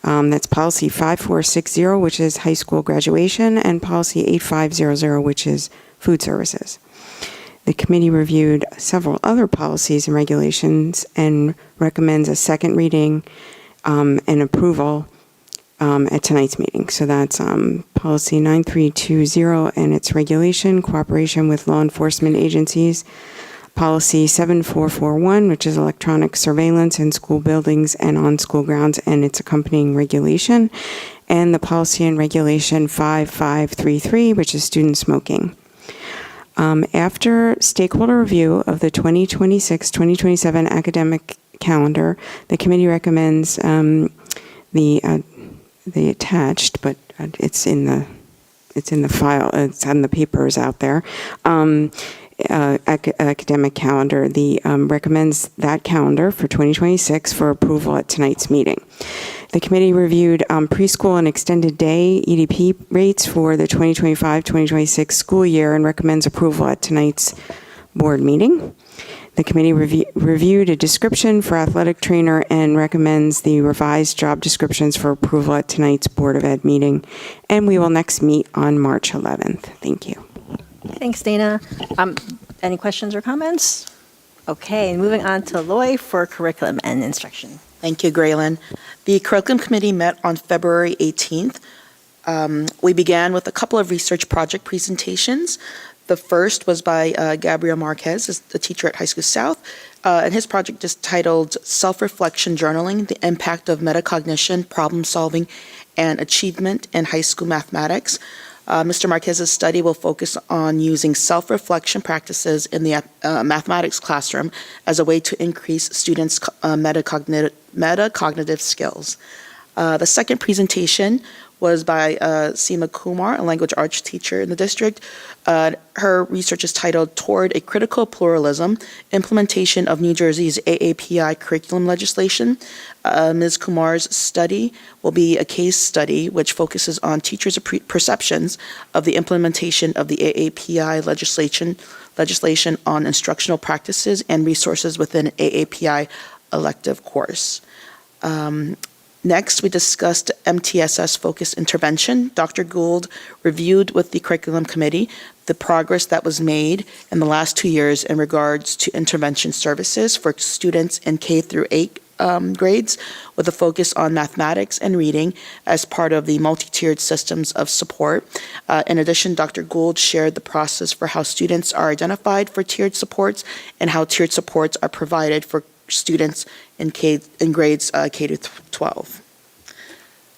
That's Policy 5460, which is high school graduation, and Policy 8500, which is food services. The committee reviewed several other policies and regulations and recommends a second reading and approval at tonight's meeting. So that's Policy 9320 and its regulation, cooperation with law enforcement agencies, Policy 7441, which is electronic surveillance in school buildings and on school grounds and its accompanying regulation, and the Policy and Regulation 5533, which is student smoking. After stakeholder review of the 2026-2027 academic calendar, the committee recommends the attached, but it's in the file. It's on the papers out there. Academic calendar. The recommends that calendar for 2026 for approval at tonight's meeting. The committee reviewed preschool and extended day EDP rates for the 2025-2026 school year and recommends approval at tonight's board meeting. The committee reviewed a description for athletic trainer and recommends the revised job descriptions for approval at tonight's Board of Ed meeting. And we will next meet on March 11th. Thank you. Thanks, Dana. Any questions or comments? Okay, moving on to Loy for curriculum and instruction. Thank you, Graylin. The Curriculum Committee met on February 18th. We began with a couple of research project presentations. The first was by Gabriel Marquez, the teacher at High School South, and his project is titled Self-Reflection Journaling, the Impact of Metacognition, Problem Solving, and Achievement in High School Mathematics. Mr. Marquez's study will focus on using self-reflection practices in the mathematics classroom as a way to increase students' metacognitive skills. The second presentation was by Seema Kumar, a language arts teacher in the district. Her research is titled Toward a Critical Pluralism, Implementation of New Jersey's AAPI Curriculum Legislation. Ms. Kumar's study will be a case study which focuses on teachers' perceptions of the implementation of the AAPI legislation on instructional practices and resources within an AAPI elective course. Next, we discussed MTSS-focused intervention. Dr. Gould reviewed with the Curriculum Committee the progress that was made in the last 2 years in regards to intervention services for students in K through 8 grades, with a focus on mathematics and reading as part of the multi-tiered systems of support. In addition, Dr. Gould shared the process for how students are identified for tiered supports and how tiered supports are provided for students in grades K to 12.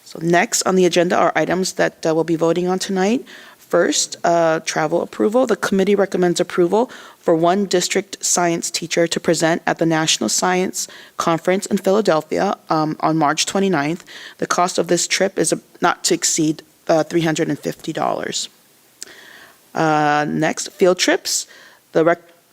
So next on the agenda are items that we'll be voting on tonight. First, travel approval. The committee recommends approval for one district science teacher to present at the National Science Conference in Philadelphia on March 29th. The cost of this trip is not to exceed $350. Next, field trips.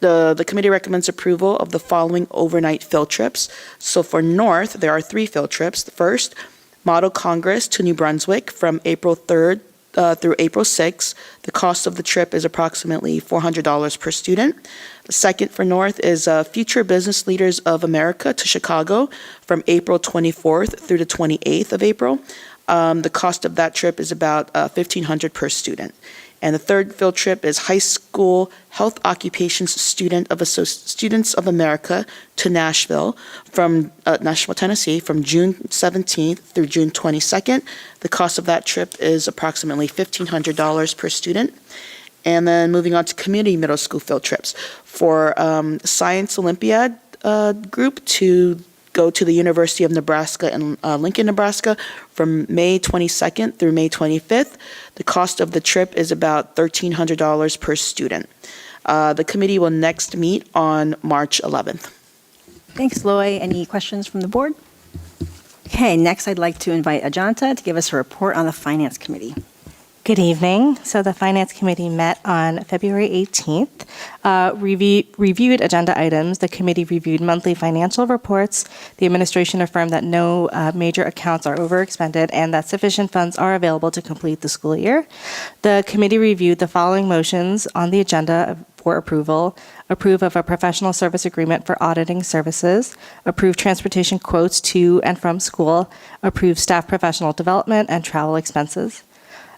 The committee recommends approval of the following overnight field trips. So for North, there are 3 field trips. The first, Model Congress to New Brunswick from April 3rd through April 6th. The cost of the trip is approximately $400 per student. The second for North is Future Business Leaders of America to Chicago from April 24th through the 28th of April. The cost of that trip is about $1,500 per student. And the third field trip is High School Health Occupations Students of America to Nashville, Tennessee, from June 17th through June 22nd. The cost of that trip is approximately $1,500 per student. And then moving on to community middle school field trips. For Science Olympiad group to go to the University of Nebraska in Lincoln, Nebraska from May 22nd through May 25th. The cost of the trip is about $1,300 per student. The committee will next meet on March 11th. Thanks, Loy. Any questions from the board? Okay, next I'd like to invite Ajanta to give us a report on the Finance Committee. Good evening. So the Finance Committee met on February 18th, reviewed agenda items. The committee reviewed monthly financial reports. The administration affirmed that no major accounts are overexpended and that sufficient funds are available to complete the school year. The committee reviewed the following motions on the agenda for approval. Approve of a professional service agreement for auditing services, approve transportation quotes to and from school, approve staff professional development and travel expenses.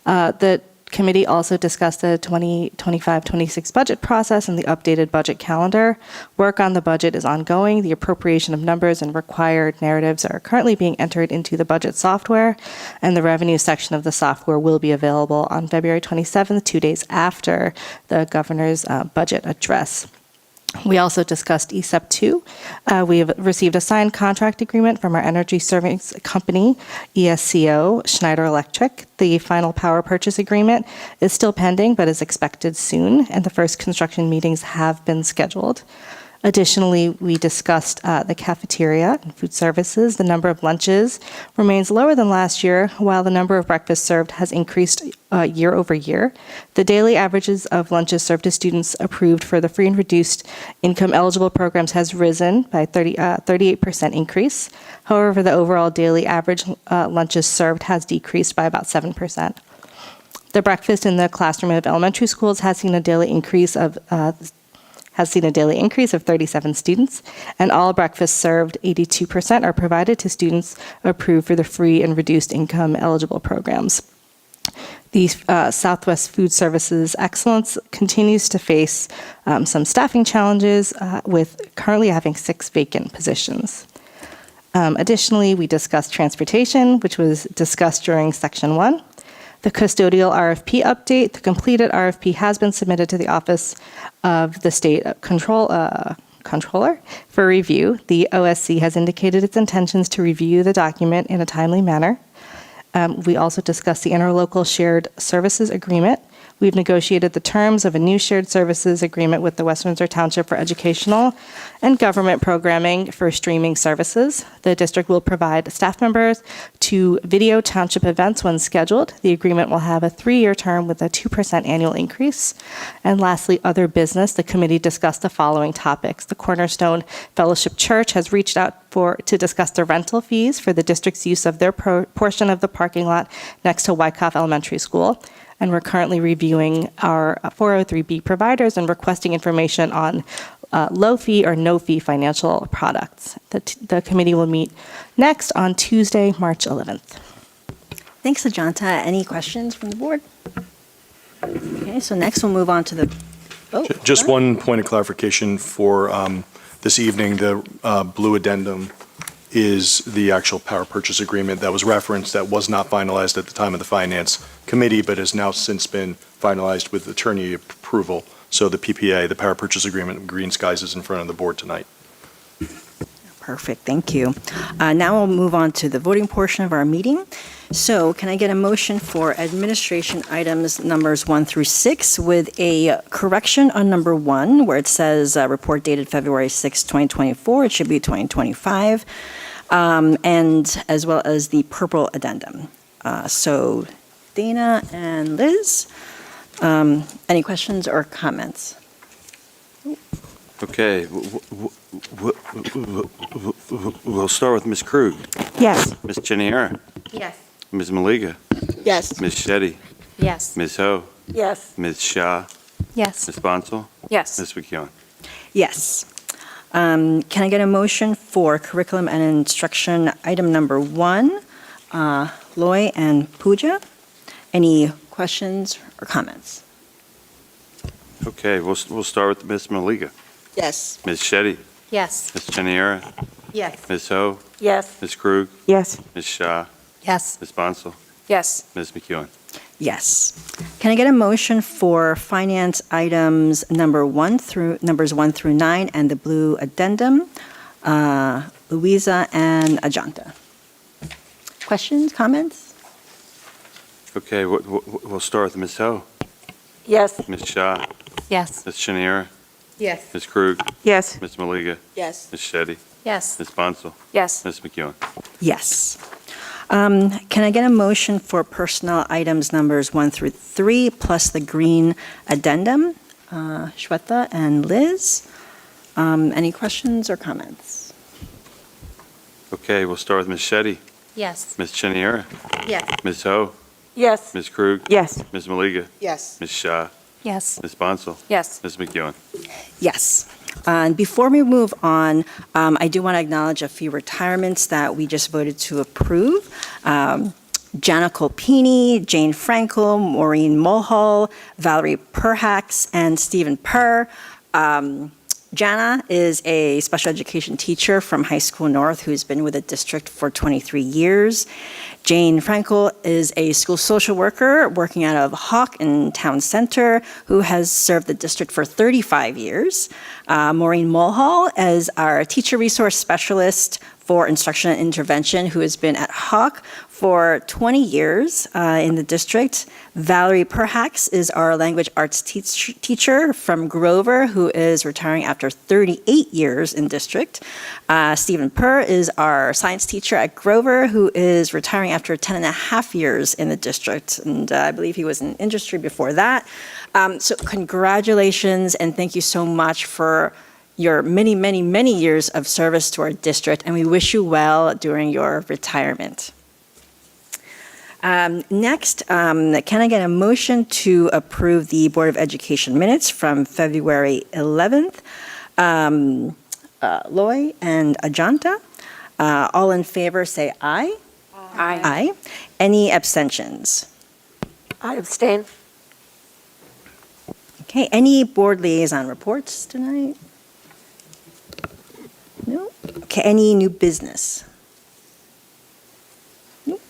The committee also discussed the 2025-26 budget process and the updated budget calendar. Work on the budget is ongoing. The appropriation of numbers and required narratives are currently being entered into the budget software, and the revenue section of the software will be available on February 27th, 2 days after the governor's budget address. We also discussed ESEP 2. We have received a signed contract agreement from our energy service company, ESCO, Schneider Electric. The final power purchase agreement is still pending, but is expected soon, and the first construction meetings have been scheduled. Additionally, we discussed the cafeteria and food services. The number of lunches remains lower than last year, while the number of breakfasts served has increased year over year. The daily averages of lunches served to students approved for the free and reduced income eligible programs has risen by 38% increase. However, the overall daily average lunches served has decreased by about 7%. The breakfast in the classroom of elementary schools has seen a daily increase of 37 students, and all breakfasts served, 82%, are provided to students approved for the free and reduced income eligible programs. The Southwest Food Services Excellence continues to face some staffing challenges with currently having 6 vacant positions. Additionally, we discussed transportation, which was discussed during Section 1. The custodial RFP update. The completed RFP has been submitted to the Office of the State Controller for review. The OSC has indicated its intentions to review the document in a timely manner. We also discussed the interlocal shared services agreement. We've negotiated the terms of a new shared services agreement with the West Windsor Township for educational and government programming for streaming services. The district will provide staff members to video township events when scheduled. The agreement will have a 3-year term with a 2% annual increase. And lastly, other business. The committee discussed the following topics. The Cornerstone Fellowship Church has reached out to discuss the rental fees for the district's use of their portion of the parking lot next to Wyckoff Elementary School. And we're currently reviewing our 403B providers and requesting information on low-fee or no-fee financial products. The committee will meet next on Tuesday, March 11th. Thanks, Ajanta. Any questions from the board? Okay, so next we'll move on to the... Just one point of clarification for this evening. The blue addendum is the actual power purchase agreement that was referenced that was not finalized at the time of the Finance Committee, but has now since been finalized with attorney approval. So the PPA, the power purchase agreement with Green Skies, is in front of the board tonight. Perfect, thank you. Now we'll move on to the voting portion of our meeting. So can I get a motion for administration items numbers 1 through 6 with a correction on number 1 where it says report dated February 6, 2024. It should be 2025. And as well as the purple addendum. So Dana and Liz, any questions or comments? Okay, we'll start with Ms. Krug. Yes. Ms. Cheniera. Yes. Ms. Maliga. Yes. Ms. Shetty. Yes. Ms. Ho. Yes. Ms. Shah. Yes. Ms. Bonsall. Yes. Ms. McKeown. Yes. Can I get a motion for curriculum and instruction item number 1? Loy and Pooja. Any questions or comments? Okay, we'll start with Ms. Maliga. Yes. Ms. Shetty, Yes. Ms. Cheniera, Yes. Ms. Ho, Yes. Ms. Krug, Yes. Ms. Shah, Yes. Ms. Bonsall, Yes. Ms. McEwen. Yes. Can I get a motion for finance items numbers 1 through 9 and the blue addendum, Louisa and Ajanta? Questions, comments? Okay, we'll start with Ms. Ho, Yes. Ms. Shah, Yes. Ms. Cheniera, Yes. Ms. Krug, Yes. Ms. Maliga, Yes. Ms. Shetty, Yes. Ms. Bonsall, Yes. Ms. McEwen. Yes. Can I get a motion for personnel items numbers 1 through 3 plus the green addendum? Shweta and Liz, any questions or comments? Okay, we'll start with Ms. Shetty, Yes. Ms. Cheniera, Yes. Ms. Ho, Yes. Ms. Krug, Yes. Ms. Maliga, Yes. Ms. Shah, Yes. Ms. Bonsall, Yes. Ms. McEwen. Yes. And before we move on, I do want to acknowledge a few retirements that we just voted to approve. Jana Colpini, Jane Frankel, Maureen Mulhall, Valerie Perhax, and Stephen Purr. Jana is a special education teacher from High School North who's been with the district for 23 years. Jane Frankel is a school social worker working out of Hawk in Town Center who has served the district for 35 years. Maureen Mulhall is our teacher resource specialist for instruction and intervention who has been at Hawk for 20 years in the district. Valerie Perhax is our language arts teacher from Grover who is retiring after 38 years in district. Stephen Purr is our science teacher at Grover who is retiring after 10 and a half years in the district. And I believe he was in industry before that. So congratulations and thank you so much for your many, many, many years of service to our district, and we wish you well during your retirement. Next, can I get a motion to approve the Board of Education minutes from February 11th? Loy and Ajanta. All in favor, say aye. Aye. Aye. Any abstentions? I abstain. Okay, any board liaison reports tonight? No? Okay, any new business? Nope.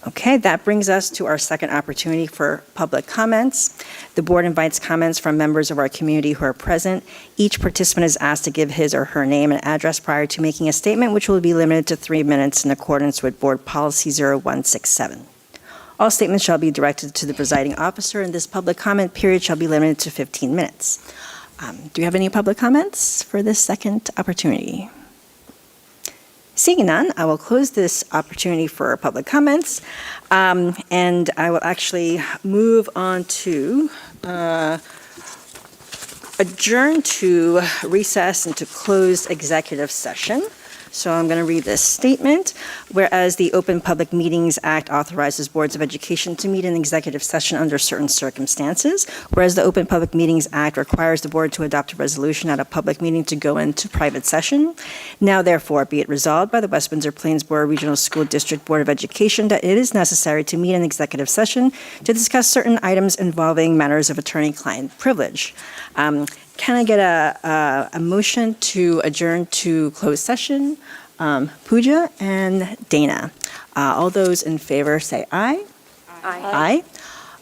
Okay, that brings us to our second opportunity for public comments. The board invites comments from members of our community who are present. Each participant is asked to give his or her name and address prior to making a statement, which will be limited to 3 minutes in accordance with Board Policy 0167. All statements shall be directed to the presiding officer, and this public comment period shall be limited to 15 minutes. Do you have any public comments for this second opportunity? Seeing none, I will close this opportunity for public comments, and I will actually move on to adjourn to recess into closed executive session. So I'm going to read this statement. Whereas the Open Public Meetings Act authorizes boards of education to meet in executive session under certain circumstances, whereas the Open Public Meetings Act requires the board to adopt a resolution at a public meeting to go into private session. Now therefore be it resolved by the West Windsor-Plainsboro Regional School District Board of Education that it is necessary to meet in executive session to discuss certain items involving matters of attorney-client privilege. Can I get a motion to adjourn to closed session? Pooja and Dana. All those in favor say aye. Aye.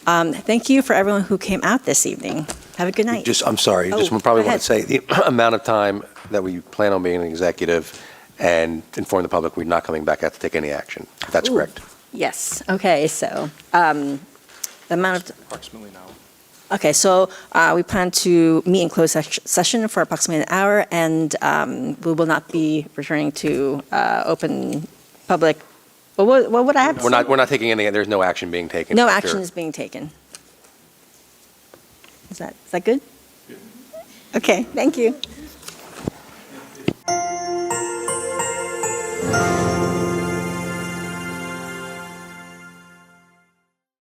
Thank you for everyone who came out this evening. Have a good night. I'm sorry, just probably go want to say the amount of time that we plan on being an executive and inform the public we're not coming back out to take any action. That's Ooh. correct. Yes, okay, so the amount of... Approximately an hour. Okay, so we plan to meet in closed session for approximately an hour, and we will not be returning to open public. What would I have to say? We're not taking any, there's no action being taken. No for action sure. is being taken. Is that good? Okay, thank you.